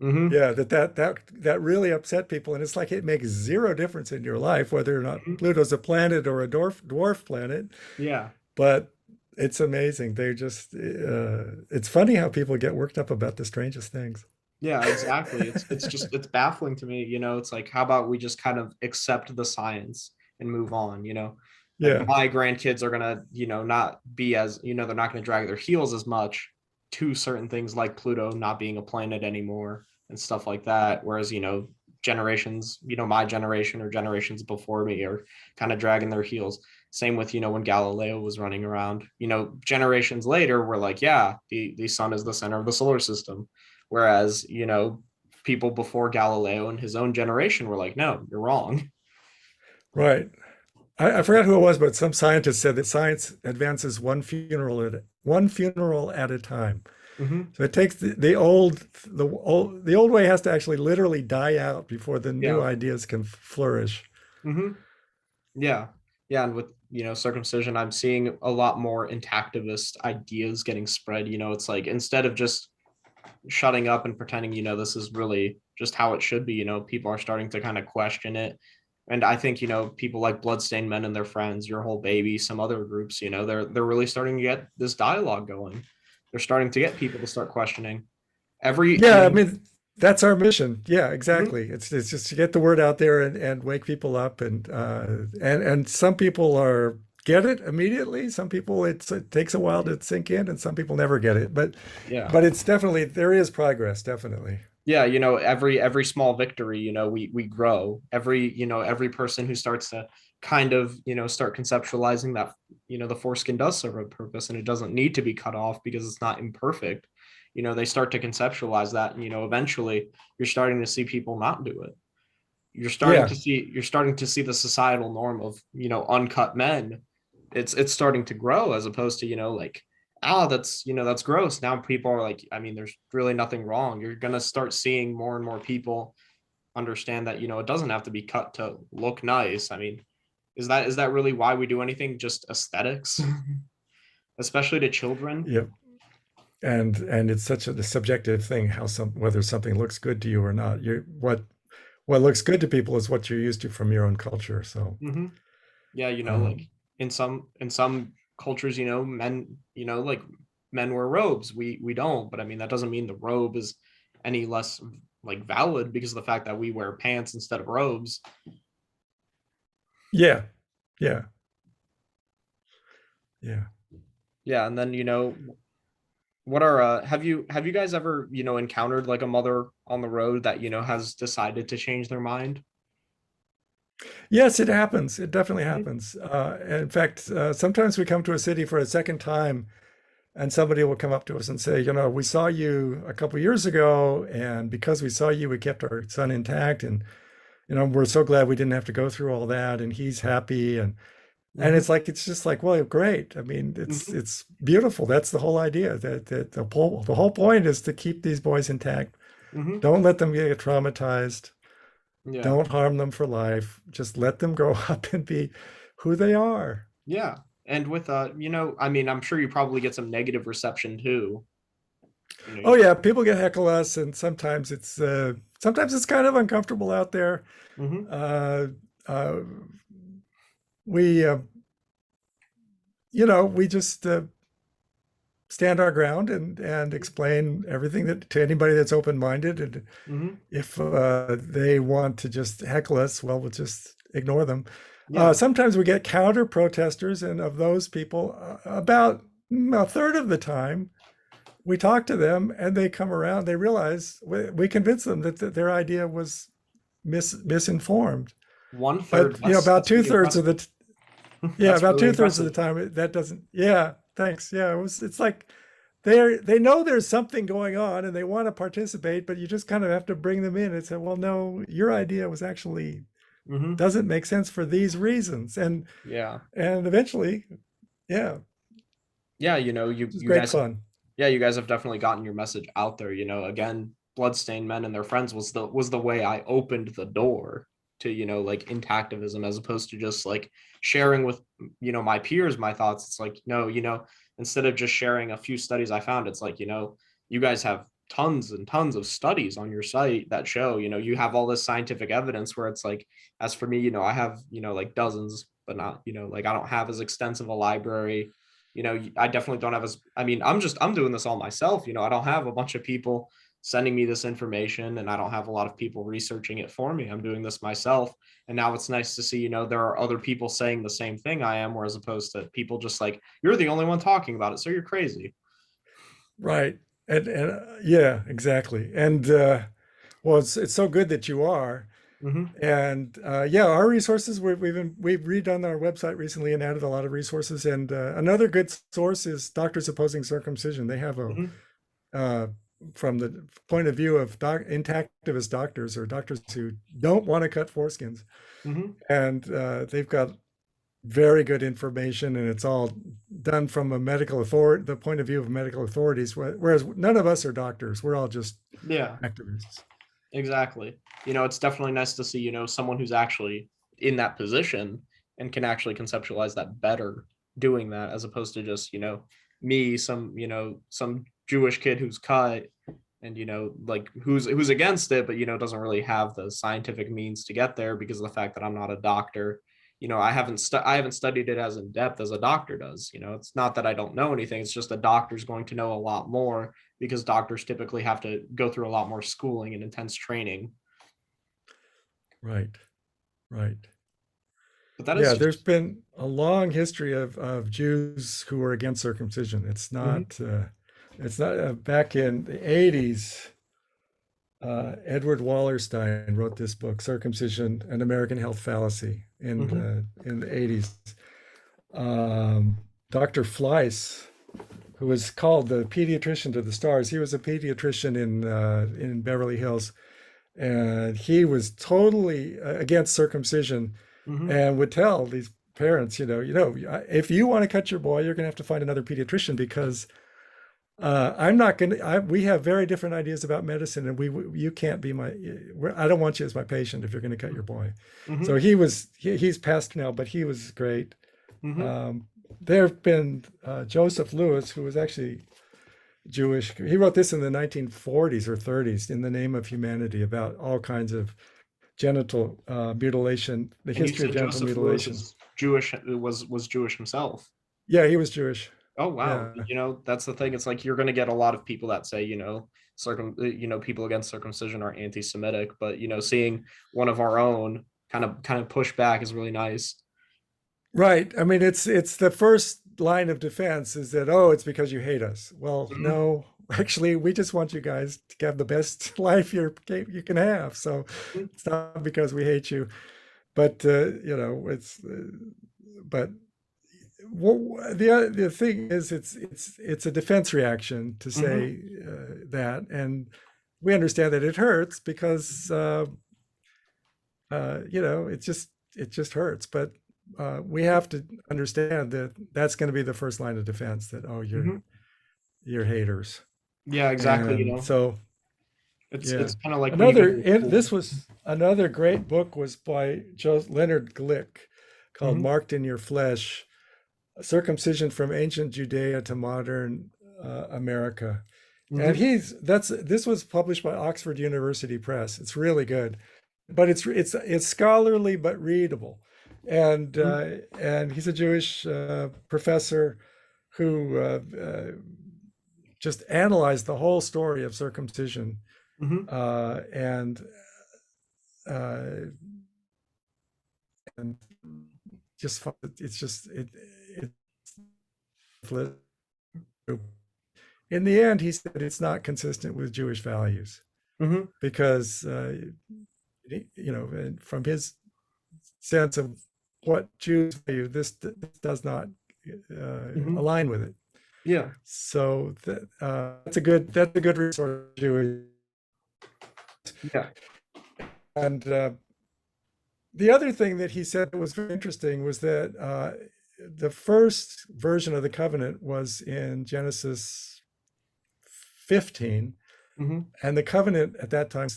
Mm-hmm. Yeah, that really upset people, and it's like it makes zero difference in your life whether or not Hmm. Pluto's a planet or a dwarf planet. Yeah. But it's amazing. It's funny how people get worked up about the strangest things. Yeah, exactly. It's baffling to me, it's like, how about we just kind of accept the science and move on, like Yeah, my grandkids are gonna, not be as, they're not gonna drag their heels as much to certain things like Pluto not being a planet anymore and stuff like that. Whereas, generations, my generation or generations before me are kind of dragging their heels. Same with, when Galileo was running around, generations later, we're like, yeah, the sun is the center of the solar system. Whereas, people before Galileo and his own generation were like, no, you're wrong. right. I forgot who it was, but some scientist said that science advances one funeral at a time. Hmm. So it takes the old way has to actually literally die out before the new Yeah. ideas can flourish. Hmm. Yeah. Yeah. And with, circumcision, I'm seeing a lot more intactivist ideas getting spread. It's like instead of just shutting up and pretending, this is really just how it should be, people are starting to kind of question it. And I think, people like Bloodstained Men and Their Friends, Your Whole Baby, some other groups, they're really starting to get this dialogue going. They're starting to get people to start questioning every, Yeah, I mean, that's our mission. Yeah, Mhm. exactly. It's just to get the word out there and wake people up and some people are get it immediately. Some people it takes a while to sink in, and some people never get it. But Yeah. but it's definitely there is progress, definitely. Yeah, every small victory, we grow. Every person who starts to kind of, start conceptualizing that, the foreskin does serve a purpose and it doesn't need to be cut off because it's not imperfect. They start to conceptualize that, and, eventually you're starting to see people not do it. Yeah. You're starting to see the societal norm of, uncut men. It's starting to grow as opposed to, like, that's gross. Now people are like, I mean, there's really nothing wrong. You're gonna start seeing more and more people understand that, it doesn't have to be cut to look nice. I mean, is that really why we do anything? Just aesthetics, especially to children. Yep. And it's such a subjective thing how whether something looks good to you or not. What looks good to people is what you're used to from your own culture. So Hmm. Yeah, like um, in some cultures, men, like men wear robes. We don't, but I mean that doesn't mean the robe is any less like valid because of the fact that we wear pants instead of robes. yeah, yeah, yeah. Yeah, and then, what are have you guys ever, encountered like a mother on the road that, has decided to change their mind? Yes, it happens. It definitely Mhm. happens. In fact, sometimes we come to a city for a second time, and somebody will come up to us and say, we saw you a couple years ago, and because we saw you, we kept our son intact, and we're so glad we didn't have to go through all that, and he's happy, and Mhm. it's just like, well, great. I mean, it's Mhm. it's beautiful. That's the whole idea. That the whole point is to keep these boys intact. Mhm. Don't let them get traumatized. Yeah. Don't harm them for life. Just let them grow up and be who they are. Yeah. And with I mean, I'm sure you probably get some negative reception too. You know, Oh you, yeah, people get heckle us, and sometimes it's kind of uncomfortable out there. hmm Uh, uh, we we just stand our ground and explain everything that to anybody that's open minded. And hmm if they want to just heckle us, well, we'll just ignore them. yeah, Sometimes we get counter protesters, and of those people, about a third of the time, we talk to them and they come around. They realize we convince them that their idea was misinformed. one third. But That's pretty impressive. yeah, That's about really 2/3 of impressive. the time that doesn't. Yeah, thanks. Yeah, it's like they know there's something going on and they want to participate, but you just kind of have to bring them in and say, well, no, your idea was actually hmm doesn't make sense for these reasons, Yeah, and eventually, yeah, yeah. it's You great guys have, fun. yeah, you guys have definitely gotten your message out there. Again, Bloodstained Men and Their Friends was the way I opened the door to like intactivism, as opposed to just like sharing with my peers my thoughts. It's like no, instead of just sharing a few studies I found, it's like you guys have tons and tons of studies on your site that show you have all this scientific evidence, where it's like, as for me, I have like dozens, but not like I don't have as extensive a library. I definitely don't have as, I mean, I'm doing this all myself. I don't have a bunch of people sending me this information, and I don't have a lot of people researching it for me. I'm doing this myself. And now it's nice to see, there are other people saying the same thing I am, whereas opposed to people just like, you're the only one talking about it, so you're crazy. Right. And yeah, exactly. And well, it's so good that you are. Mm-hmm. And yeah, our resources we've redone our website recently and added a lot of resources. And another good source is Doctors Opposing Circumcision. They have a Mm-hmm. uh, from the point of view of intactivist doctors, or doctors who don't want to cut foreskins, Mm-hmm. and they've got very good information, and it's all done from a medical authority, the point of view of medical authorities. Whereas none of us are doctors; we're all just Yeah. activists. Exactly. It's definitely nice to see, someone who's actually in that position and can actually conceptualize that better doing that, as opposed to just, me, some Jewish kid who's cut and, like who's against it, but, doesn't really have the scientific means to get there because of the fact that I'm not a doctor. I haven't studied it as in depth as a doctor does. It's not that I don't know anything. It's just a doctor's going to know a lot more because doctors typically have to go through a lot more schooling and intense training. Right, right. But that is Yeah, there's just been a long history of Jews who were against circumcision. mhm, It's not back in the 80s. Edward Wallerstein wrote this book, Circumcision: An American Health Fallacy, mhm, in the 80s. Um, Dr. Fleiss, who was called the pediatrician to the stars, he was a pediatrician in Beverly Hills, and he was totally against circumcision, mhm, and would tell these parents, if you want to cut your boy, you're going to have to find another pediatrician, because I'm not going to. We have very different ideas about medicine, and you can't be I don't want you as my patient if you're going to cut your boy. So mhm, he's passed now, but he was great. mhm. Um, there have been Joseph Lewis, who was actually Jewish. He wrote this in the 1940s or 30s, In the Name of Humanity, about all kinds of genital mutilation, the And you history of said genital Joseph Lewis mutilation. is Jewish, was Jewish himself. Yeah, he was Jewish. Oh wow. Yeah. That's the thing. It's like you're gonna get a lot of people that say, people against circumcision are anti-Semitic, but seeing one of our own kind of push back is really nice. Right. I mean, it's the first line of defense is that, oh, it's because you hate us. Well, Mhm, no, actually, we just want you guys to have the best life you can have. So mhm, it's not because we hate you, but but the thing is, it's a defense reaction to mhm, say that, and we understand that it hurts because it just hurts. But we have to understand that that's going to be the first line of defense. That, oh, mhm. you're haters. Yeah, exactly. And so It's yeah, kind of like when you go to a this school. was another great book, was by Leonard Glick, called Mhm, Marked in Your Flesh. Circumcision from Ancient Judea to Modern America. And Hmm. this was published by Oxford University Press. It's really good, but it's scholarly but readable. And he's a Jewish professor who just analyzed the whole story of circumcision, Hmm. uh, and uh, and just it's just it in the end he said it's not consistent with Jewish values Hmm. because from his sense of what Jews value, this does not Hmm. align with it. Yeah. So that's a good resource for Jewish. Yeah. And the other thing that he said that was very interesting was that the first version of the covenant was in Genesis 15, Hmm. and the covenant at that time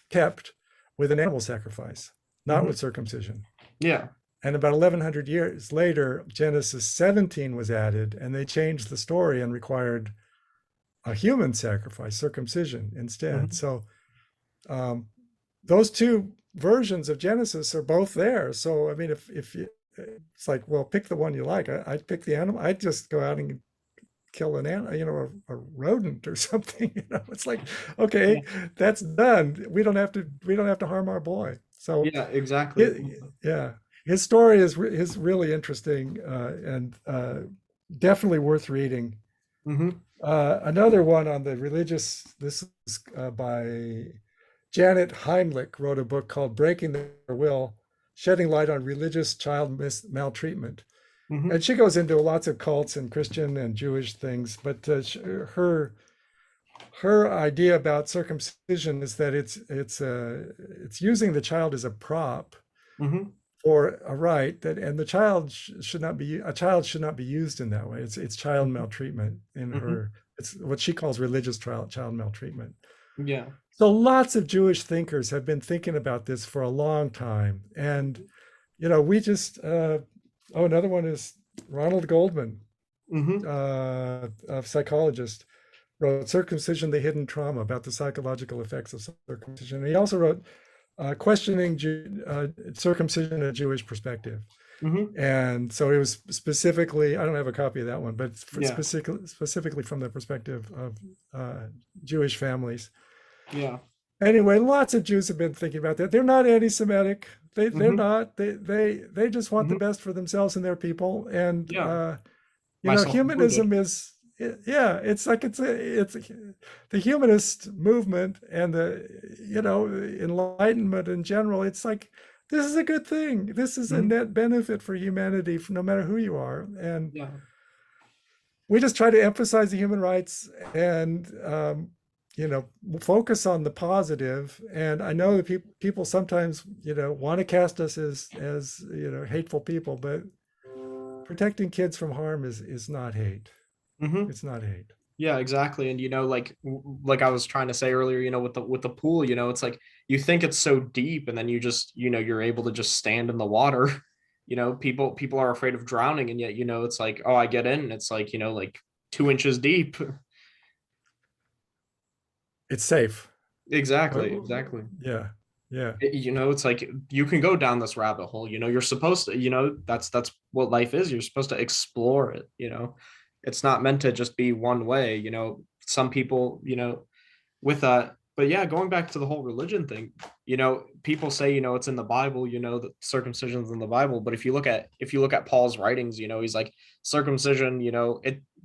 kept with an animal sacrifice, not Hmm. with circumcision. Yeah. And about 1100 years later, Genesis 17 was added, and they changed the story and required a human sacrifice, circumcision, instead. Hmm. So um, those two versions of Genesis are both there. So I mean, if you, it's like, well, pick the one you like. I'd pick the animal. I'd just go out and kill an animal, a rodent or something. It's like, okay, Yeah. that's done. We don't have to harm our boy. So Yeah. Exactly. yeah, his story is really interesting and definitely worth reading. Hmm. Another one on the religious. This is by Janet Heimlich, wrote a book called "Breaking the Will: Shedding Light on Religious Child Maltreatment." Hmm. And she goes into lots of cults and Christian and Jewish things, but her idea about circumcision is that it's using the child as a prop Hmm. for a right that, and the child should not be a child should not be used in that way. It's child maltreatment in Hmm. her. It's what she calls religious child maltreatment. Yeah. So lots of Jewish thinkers have been thinking about this for a long time, and we just another one is Ronald Goldman, Hmm. a psychologist, wrote Circumcision, the Hidden Trauma, about the psychological effects of circumcision. He also wrote Questioning Circumcision, a Jewish Perspective. Hmm. And so it was specifically, I don't have a copy of that one, but Yeah. specifically from the perspective of Jewish families. Yeah. Anyway, lots of Jews have been thinking about that. They're not anti-Semitic. They're Hmm. not. They just want the Hmm. best for themselves and their people. And Yeah. Myself included. humanism is, yeah, it's like it's the humanist movement and the Enlightenment in general. It's like this is a good thing. This is a Hmm. net benefit for humanity, no matter who you are. And Yeah. we just try to emphasize the human rights and focus on the positive. And I know that people sometimes want to cast us as hateful people, but protecting kids from harm is not hate. Hmm. It's not hate. Yeah, exactly. And like I was trying to say earlier, with the pool, it's like you think it's so deep, and then you just, you're able to just stand in the water. People are afraid of drowning, and yet, it's like, oh, I get in, and it's like, like 2 inches deep. It's safe. Exactly, exactly. Yeah, yeah. It's like you can go down this rabbit hole. You're supposed to, that's what life is. You're supposed to explore it. It's not meant to just be one way. Some people, with but yeah, going back to the whole religion thing, people say, it's in the Bible, that circumcision's in the Bible. But if you look at Paul's writings, he's like, circumcision,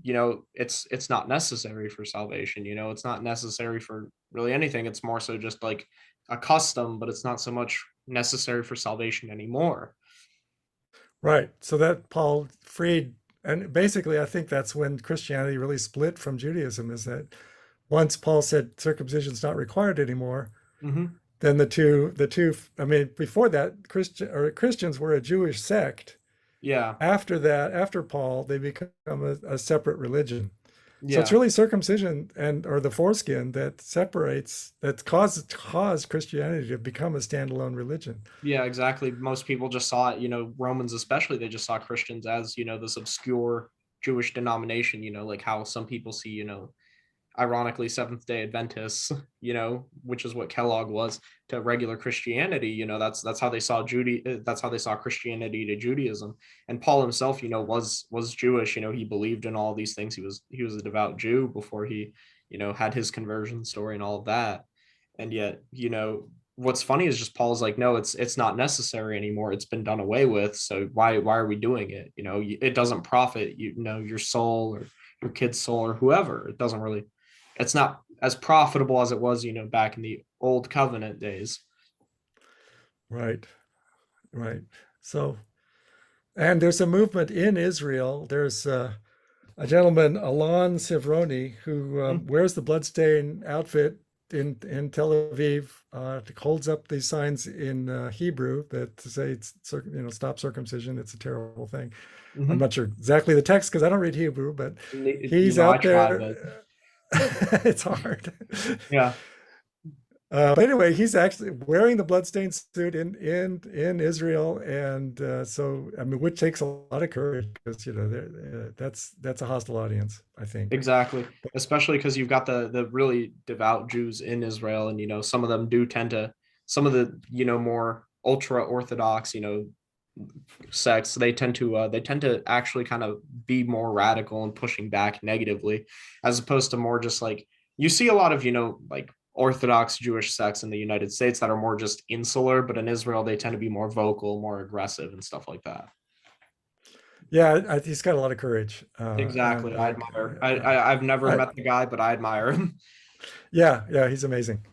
it's not necessary for salvation. It's not necessary for really anything. It's more so just like a custom, but it's not so much necessary for salvation anymore. Right. So that Paul freed, and basically, I think that's when Christianity really split from Judaism. Is that once Paul said circumcision's not required anymore, Hmm. then the two. I mean, before that, Christians were a Jewish sect. Yeah. After that, after Paul, they become a separate religion. So it's Yeah. really circumcision and or the foreskin that separates that caused Christianity to become a standalone religion. Yeah, exactly. Most people just saw it, Romans especially, they just saw Christians as, this obscure Jewish denomination, like how some people see, ironically Seventh Day Adventists, which is what Kellogg was to regular Christianity. That's how they saw that's how they saw Christianity to Judaism. And Paul himself, was Jewish. He believed in all these things. He was a devout Jew before he, had his conversion story and all of that. And yet, what's funny is just Paul's like, no, it's not necessary anymore. It's been done away with. So why are we doing it? It doesn't profit your soul or your kid's soul or whoever. It's not as profitable as it was, back in the old covenant days. Right, right. So, and there's a movement in Israel. There's a gentleman, Alon Sivroni, who Mhm. wears the bloodstained outfit in Tel Aviv, holds up these signs in Hebrew that say, stop circumcision. It's a terrible thing. I'm Mhm. not sure exactly the text because I don't read Hebrew, but You he's know, I out tried, but there. It's hard. yeah, But anyway, he's actually wearing the bloodstained suit in Israel, and so I mean, which takes a lot of courage because that's a hostile audience, I think. exactly. Especially because you've got the really devout Jews in Israel, and some of them do tend to, some of the more ultra orthodox sects, they tend to actually kind of be more radical and pushing back negatively, as opposed to more just like you see a lot of like Orthodox Jewish sects in the United States that are more just insular, but in Israel they tend to be more vocal, more aggressive, and stuff like that. Yeah, he's got a lot of courage, and Exactly, I admire. I've never I met the guy, but I admire him. yeah, yeah, he's amazing.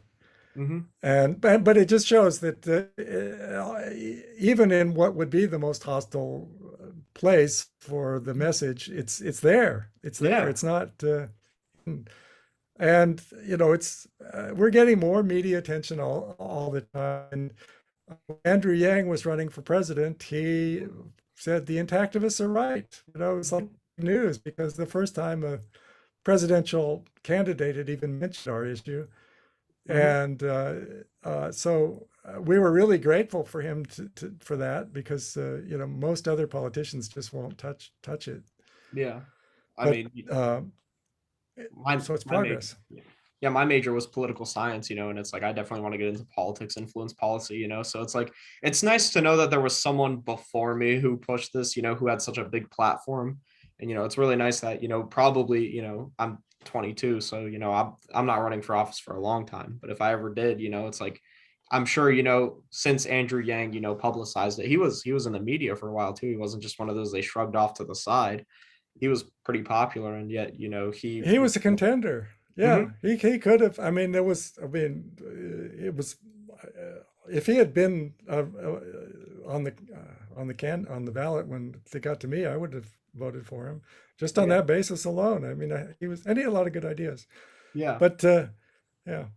Hmm. And but it just shows that even in what would be the most hostile place for the message, it's there. It's there. Yeah. It's not. And it's we're getting more media attention all the time. And Andrew Yang was running for president. He said the intactivists are right. It's like news because the first time a presidential candidate had even mentioned our issue, Hmm. and so we were really grateful for him for that because most other politicians just won't touch it. Yeah. I But mean, my so it's my major, progress. yeah, my major was political science, and it's like I definitely want to get into politics, influence policy, so it's like it's nice to know that there was someone before me who pushed this, who had such a big platform. And it's really nice that, probably, I'm 22, so I'm not running for office for a long time, but if I ever did, it's like I'm sure, since Andrew Yang, publicized it, he was in the media for a while too. He wasn't just one of those they shrugged off to the side. He was pretty popular, and yet, He was a contender. Yeah, Mhm. he could have. I mean, there was. I mean, it was. If he had been on the ballot when they got to me, I would have voted for him just on Yeah. that basis alone. I mean, he had a lot of good ideas. Yeah. But yeah,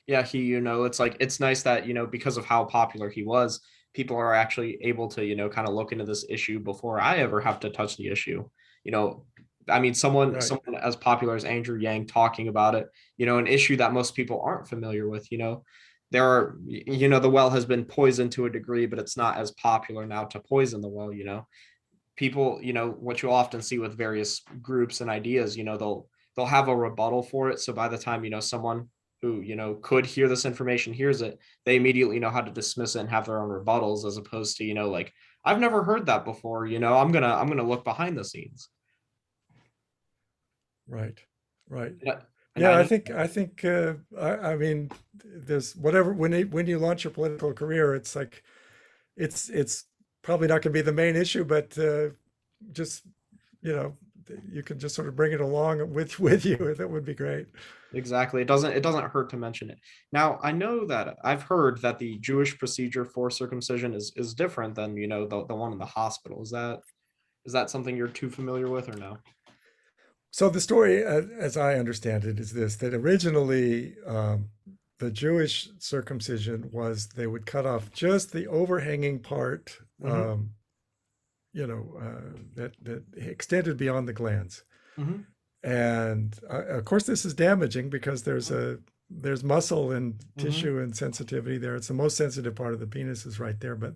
Yeah, it's like it's nice that, because of how popular he was, people are actually able to, kind of look into this issue before I ever have to touch the issue. You know, I mean, someone right. someone as popular as Andrew Yang talking about it, an issue that most people aren't familiar with, there are, the well has been poisoned to a degree, but it's not as popular now to poison the well, people, what you'll often see with various groups and ideas, they'll have a rebuttal for it. So by the time, someone who, could hear this information hears it, they immediately know how to dismiss it and have their own rebuttals, as opposed to, like, I've never heard that before, I'm gonna look behind the scenes. Right. Right. Yeah. And Yeah, I know. I think I mean there's whatever when you launch your political career, it's like it's probably not going to be the main issue, but just you know you can just sort of bring it along with you. That would be great. Exactly. It doesn't hurt to mention it. Now, I know that I've heard that the Jewish procedure for circumcision is different than, the one in the hospital. Is that something you're too familiar with, or no? So the story, as I understand it, is this: that originally the Jewish circumcision was they would cut off just the overhanging part, Hmm. that extended beyond the glands. Hmm. And of course, this is damaging because there's muscle and Mm-hmm. tissue and sensitivity there. It's the most sensitive part of the penis is right there. But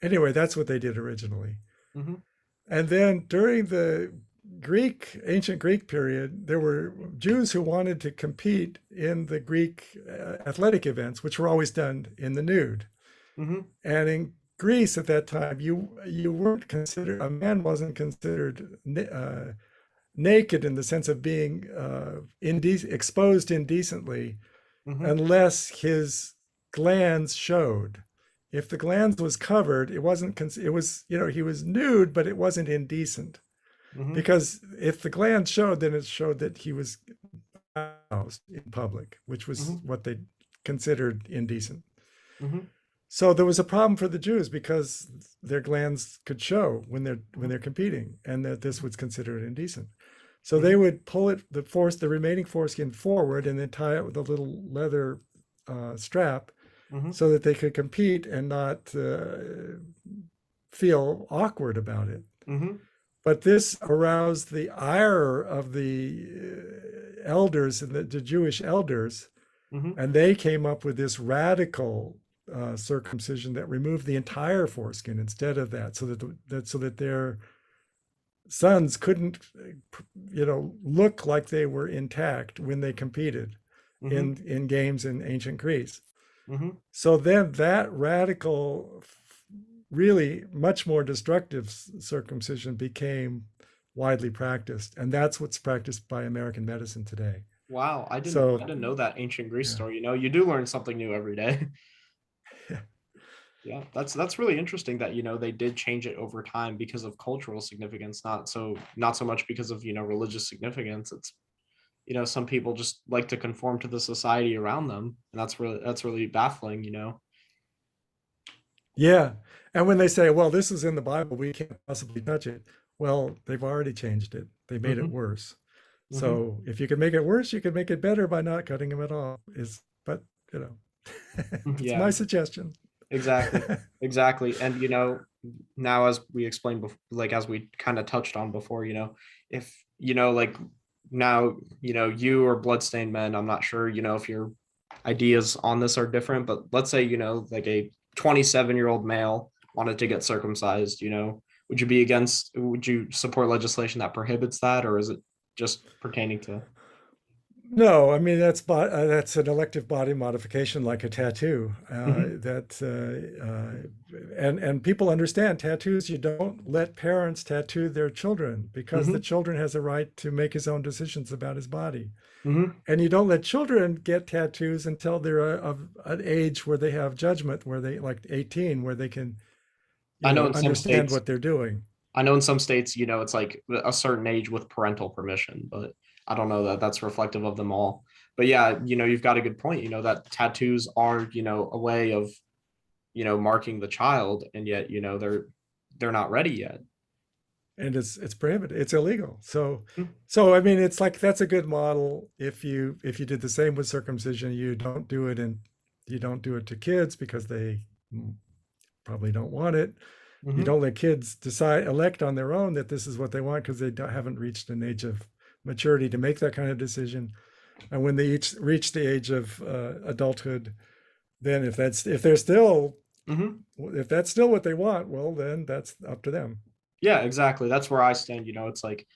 anyway, that's what they did originally. Mm-hmm. And then during the ancient Greek period, there were Jews who wanted to compete in the Greek athletic events, which were always done in the nude. Mm-hmm. And in Greece at that time, you weren't considered, a man wasn't considered naked in the sense of being exposed indecently Mm-hmm. unless his glands showed. If the glands was covered, it wasn't. It was, he was nude, but it wasn't indecent, Mm-hmm. because if the glands showed, then it showed that he was aroused in public, which was Mm-hmm. what they considered indecent. Mm-hmm. So there was a problem for the Jews because their glands could show when they're competing, and that this was considered indecent. So Mm-hmm. they would pull the remaining foreskin forward, and then tie it with a little leather strap, Mm-hmm. so that they could compete and not feel awkward about it. Mm-hmm. But this aroused the ire of the elders and the Jewish elders, Mm-hmm. and they came up with this radical circumcision that removed the entire foreskin instead of that, so that their sons couldn't, look like they were intact when they competed Mm-hmm. in games in ancient Greece. Mm-hmm. So then that radical, really much more destructive circumcision became widely practiced, and that's what's practiced by American medicine today. Wow, I So didn't know that ancient Greece yeah, story. You do learn something new every day. Yeah, that's really interesting that they did change it over time because of cultural significance, not so much because of religious significance. It's some people just like to conform to the society around them, and that's really baffling. yeah. And when they say, well, this is in the Bible, we can't possibly touch it, well, they've already changed it. They made it Hmm. worse. Hmm. So if you can make it worse, you can make it better by not cutting them at all. But you know, it's Yeah, my suggestion. exactly, exactly. And now, as we explained before, like as we kind of touched on before, if like now, you or Bloodstained Men, I'm not sure, if your ideas on this are different, but let's say, like a 27-year-old male wanted to get circumcised, would you support legislation that prohibits that, or is it just pertaining to? No, I mean that's an elective body modification, like a tattoo. Hmm. And people understand tattoos. You don't let parents tattoo their children because the Hmm. children has a right to make his own decisions about his body. Hmm. And you don't let children get tattoos until they're of an age where they have judgment, where they like 18, where they can, I know in some understand states what they're doing. I know in some states, it's like a certain age with parental permission, but I don't know that that's reflective of them all. But yeah, you've got a good point, that tattoos are, a way of, marking the child, and yet, they're not ready yet. And it's prohibited. It's illegal. So Mhm. so I mean, it's like that's a good model. If you did the same with circumcision, you don't do it to kids because they probably don't want it. You Mhm. don't let kids elect on their own that this is what they want because haven't reached an age of maturity to make that kind of decision. And when they each reach the age of adulthood, then Mhm. if that's still what they want, well, then that's up to them. Yeah, exactly. That's where I stand. It's like,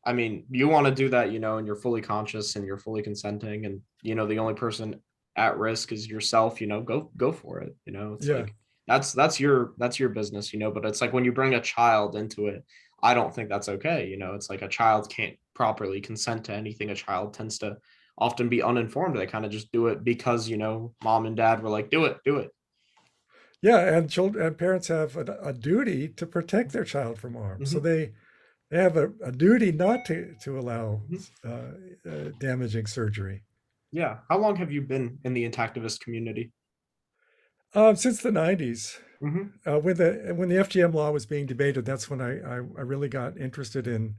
I mean, you want to do that, and you're fully conscious and you're fully consenting, and the only person at risk is yourself. Go for it. It's Yeah. like that's your business. But it's like when you bring a child into it, I don't think that's okay. It's like a child can't properly consent to anything. A child tends to often be uninformed. They kind of just do it because mom and dad were like, do it, do it. Yeah, and children and parents have a duty to protect their child from harm. So Hmm. they have a duty not to allow Hmm. damaging surgery. Yeah. How long have you been in the intactivist community? Since the 90s, Hmm. when the FGM law was being debated, that's when I really got interested in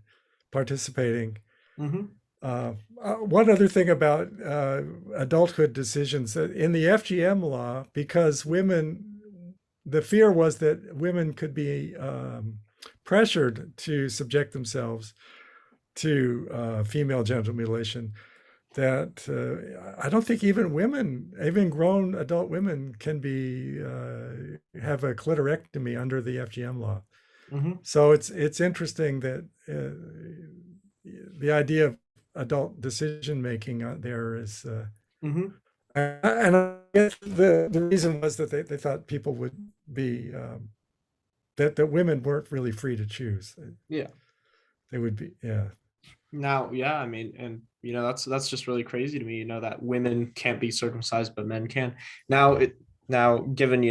participating. Hmm. One other thing about adulthood decisions in the FGM law, because the fear was that women could be pressured to subject themselves. to female genital mutilation that I don't think even women, even grown adult women, can be have a clitorectomy under the FGM law. Hmm. So it's interesting that the idea of adult decision making out there is, Hmm. and I guess the reason was that they thought people would be that women weren't really free to choose. Yeah. They would be, yeah. Now, yeah, I mean, and that's just really crazy to me, that women can't be circumcised, but men can. Now now given,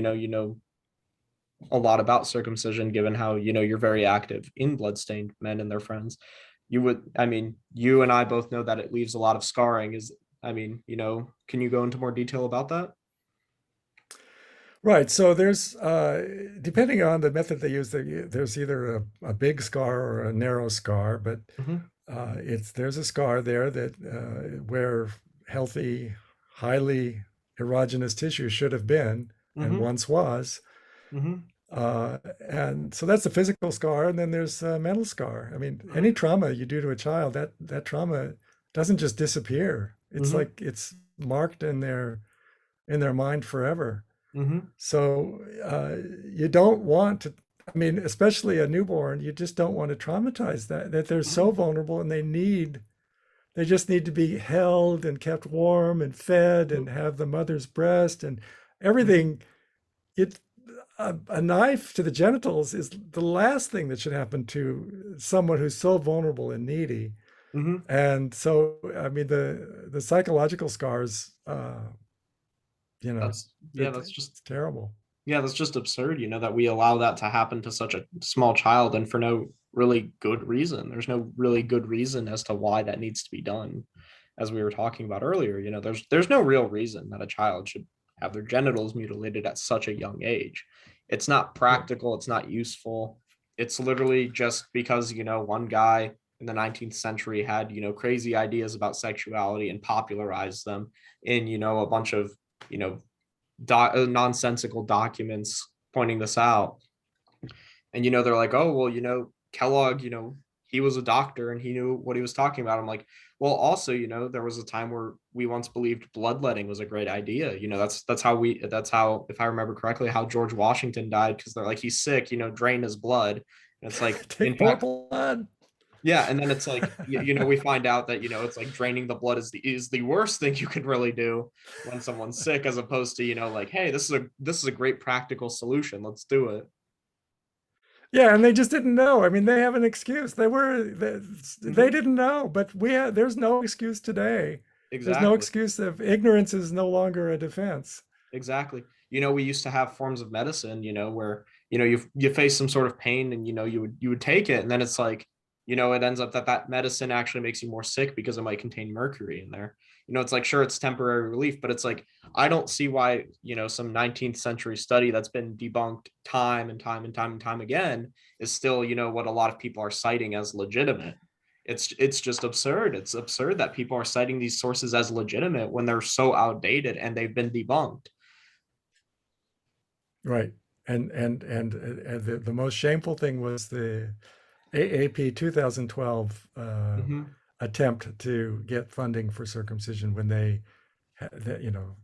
a lot about circumcision, given how, you're very active in Bloodstained Men and Their Friends, I mean, you and I both know that it leaves a lot of scarring. I mean, can you go into more detail about that? Right. So there's, depending on the method they use, there's either a big scar or a narrow scar, but Hmm. there's a scar there that where healthy, highly erogenous tissue should have been and Hmm. once was. Hmm. And so that's the physical scar, and then there's a mental scar. I mean, any Hmm. trauma you do to a child, that trauma doesn't just disappear. It's Hmm. like it's marked in their mind forever. Hmm. So you don't want to, I mean, especially a newborn, you just don't want to traumatize that they're so Hmm. vulnerable and they just need to be held and kept warm and fed and have the mother's breast and Hmm. everything. It a knife to the genitals is the last thing that should happen to someone who's so vulnerable and needy. Hmm. And so, I mean, the psychological scars, you know, Yeah, that's just it's terrible. yeah, that's just absurd, that we allow that to happen to such a small child and for no really good reason. There's no really good reason as to why that needs to be done. As we were talking about earlier, there's no real reason that a child should have their genitals mutilated at such a young age. It's not Right. practical, it's not useful. It's literally just because, one guy in the 19th century had, crazy ideas about sexuality and popularized them in, a bunch of, you know, nonsensical documents pointing this out. And they're like, oh well, Kellogg, he was a doctor and he knew what he was talking about. I'm like, well, also, there was a time where we once believed bloodletting was a great idea. That's how, if I remember correctly, how George Washington died, because they're like, he's sick, drain his blood. And it's like, in Take more fact, blood. yeah, and then it's like, we find out that, it's like draining the blood is the worst thing you could really do when someone's sick, as opposed to, like, hey, this is a great practical solution, let's do it. Yeah, and they just didn't know. I mean, they have an excuse. They Hmm. didn't know, but there's no excuse today. There's no Exactly. excuse of ignorance is no longer a defense. Exactly. We used to have forms of medicine, where, you face some sort of pain, and, you would take it, and then it's like, it ends up that that medicine actually makes you more sick because it might contain mercury in there. It's like, sure, it's temporary relief, but it's like, I don't see why, some 19th century study that's been debunked time and time and time and time again is still, what a lot of people are citing as legitimate. It's just absurd. It's absurd that people are citing these sources as legitimate when they're so outdated and they've been debunked. Right. And the most shameful thing was the AAP 2012 Hmm. attempt to get funding for circumcision when you know,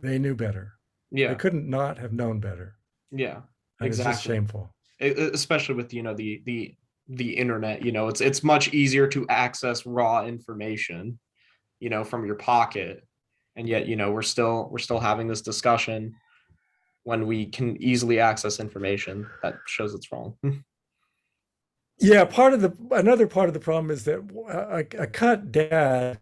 they knew better. They Yeah, couldn't not have known better, yeah, and it's just exactly. shameful. Especially with, the internet, it's much easier to access raw information, from your pocket, and yet, we're still having this discussion when we can easily access information that shows it's wrong. Yeah, another part of the problem is that a cut dad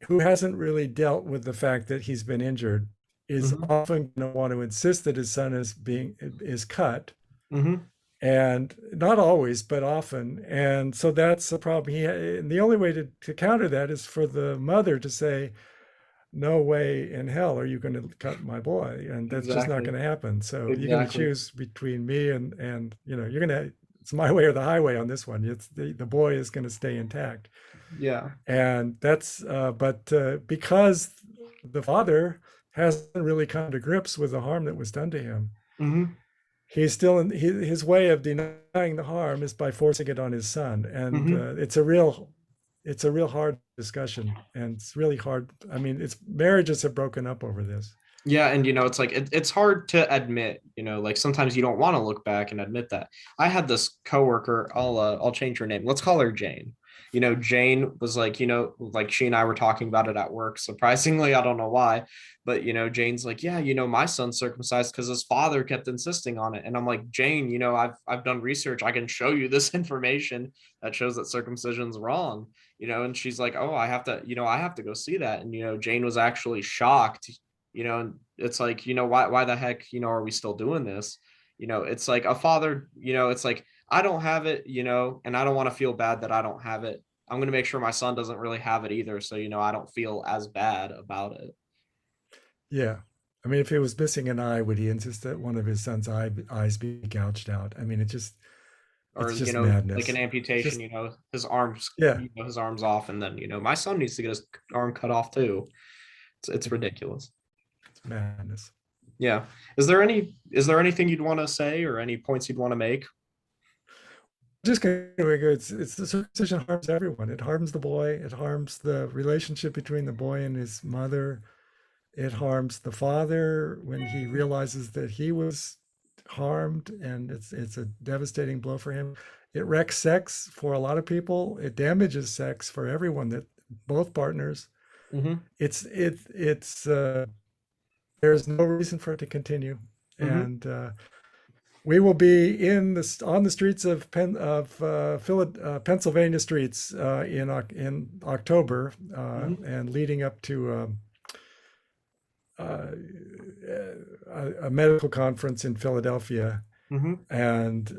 who hasn't really dealt with the fact that he's been injured is Hmm. often going to want to insist that his son is cut, Hmm. and not always, but often. And so that's the problem. And the only way to counter that is for the mother to say, "No way in hell are you going to cut my boy," and that's just not Exactly. going to happen. So you're going to Exactly. choose between me and you're going to. It's my way or the highway on this one. It's the boy is going to stay intact, Yeah. and that's but because the father hasn't really come to grips with the harm that was done to him, Hmm. he's still in his way of denying the harm is by forcing it on his son, and Hmm. it's a real hard discussion, and it's really hard. I mean, it's marriages have broken up over this. Yeah, and it's like it's hard to admit, like sometimes you don't want to look back and admit that. I had this coworker, I'll change her name. Let's call her Jane. Jane was like, like she and I were talking about it at work. Surprisingly, I don't know why, but Jane's like, yeah, my son's circumcised because his father kept insisting on it. And I'm like, Jane, I've done research. I can show you this information that shows that circumcision's wrong. And she's like, oh, I have to go see that. And Jane was actually shocked. And it's like, why the heck, are we still doing this? It's like a father, it's like, I don't have it, and I don't want to feel bad that I don't have it. I'm going to make sure my son doesn't really have it either. So, I don't feel as bad about it. Yeah. I mean, if he was missing an eye, would he insist that one of his son's eyes be gouged out? I mean, Or, it's just like an madness. It's amputation, just, his arms, yeah, his arms off. And then, my son needs to get his arm cut off too. It's ridiculous. it's madness. Yeah. Is there anything you'd want to say or any points you'd want to make? Just continuing, it's the circumcision harms everyone. It harms the boy. It harms the relationship between the boy and his mother. It harms the father when he realizes that he was harmed, and it's a devastating blow for him. It wrecks sex for a lot of people. It damages sex for everyone, that both partners. Mm-hmm. It's there's no reason for it to continue, Mm-hmm. and we will be on the streets of Pennsylvania streets in October, Mm-hmm. and leading up to uh, a medical conference in Philadelphia, Mm-hmm. and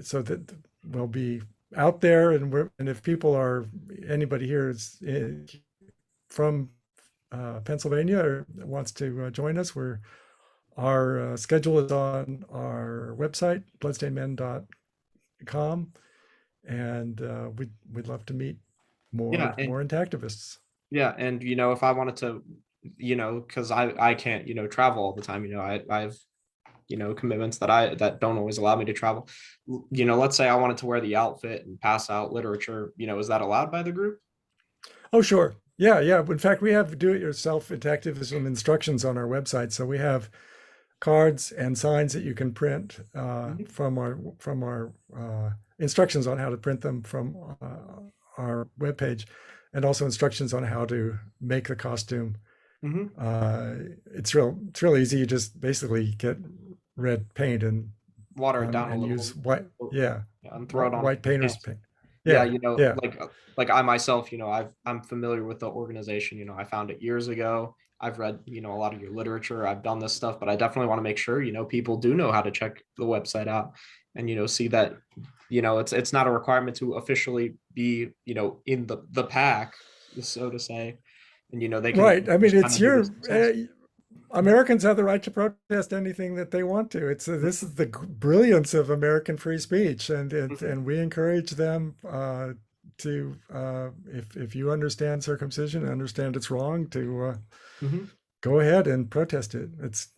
so that we'll be out there, and if people are anybody here is from Pennsylvania or wants to join us, our schedule is on our website, bloodstainedmen.com, and we'd love to meet Yeah. more intactivists. Yeah, and if I wanted to, because I can't, travel all the time. I have, commitments that don't always allow me to travel. Let's say I wanted to wear the outfit and pass out literature. Is that allowed by the group? Oh, sure. Yeah, yeah. In fact, we have do-it-yourself intactivism instructions on our website. So we have cards and signs that you can print Hmm. from our instructions on how to print them from our webpage, and also instructions on how to make the costume. Hmm. Uh, it's real easy. You just basically get red paint Water it down a and use little, white, yeah, and throw it on white painter's pants. paint. Yeah, Yeah, yeah. like I myself, I'm familiar with the organization. I found it years ago. I've read, a lot of your literature. I've done this stuff, but I definitely want to make sure, people do know how to check the website out and, see that, it's not a requirement to officially be, in the pack, so to say. And, they can Right. I mean, just kind it's of do your this themselves. Americans have the right to protest anything that they want to. It's this is the brilliance of American free speech, Mhm. and we encourage them to if you understand circumcision and understand it's wrong, to Mhm. go ahead and protest it. It's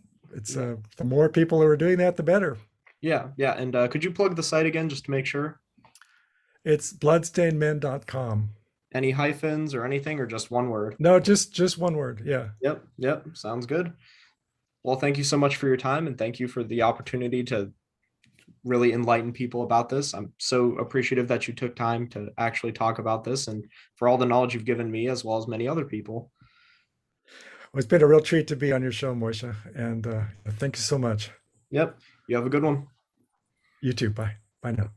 Yeah. the more people who are doing that, the better. Yeah. Yeah. And could you plug the site again just to make sure? It's bloodstainedmen.com. Any hyphens or anything, or just one word? No, just one word. Yeah. Yep. Yep. Sounds good. Well, thank you so much for your time, and thank you for the opportunity to really enlighten people about this. I'm so appreciative that you took time to actually talk about this and for all the knowledge you've given me as well as many other people. Well, it's been a real treat to be on your show, Moisha, and thank you so much. Yep. You have a good one. You too. Bye. Bye now.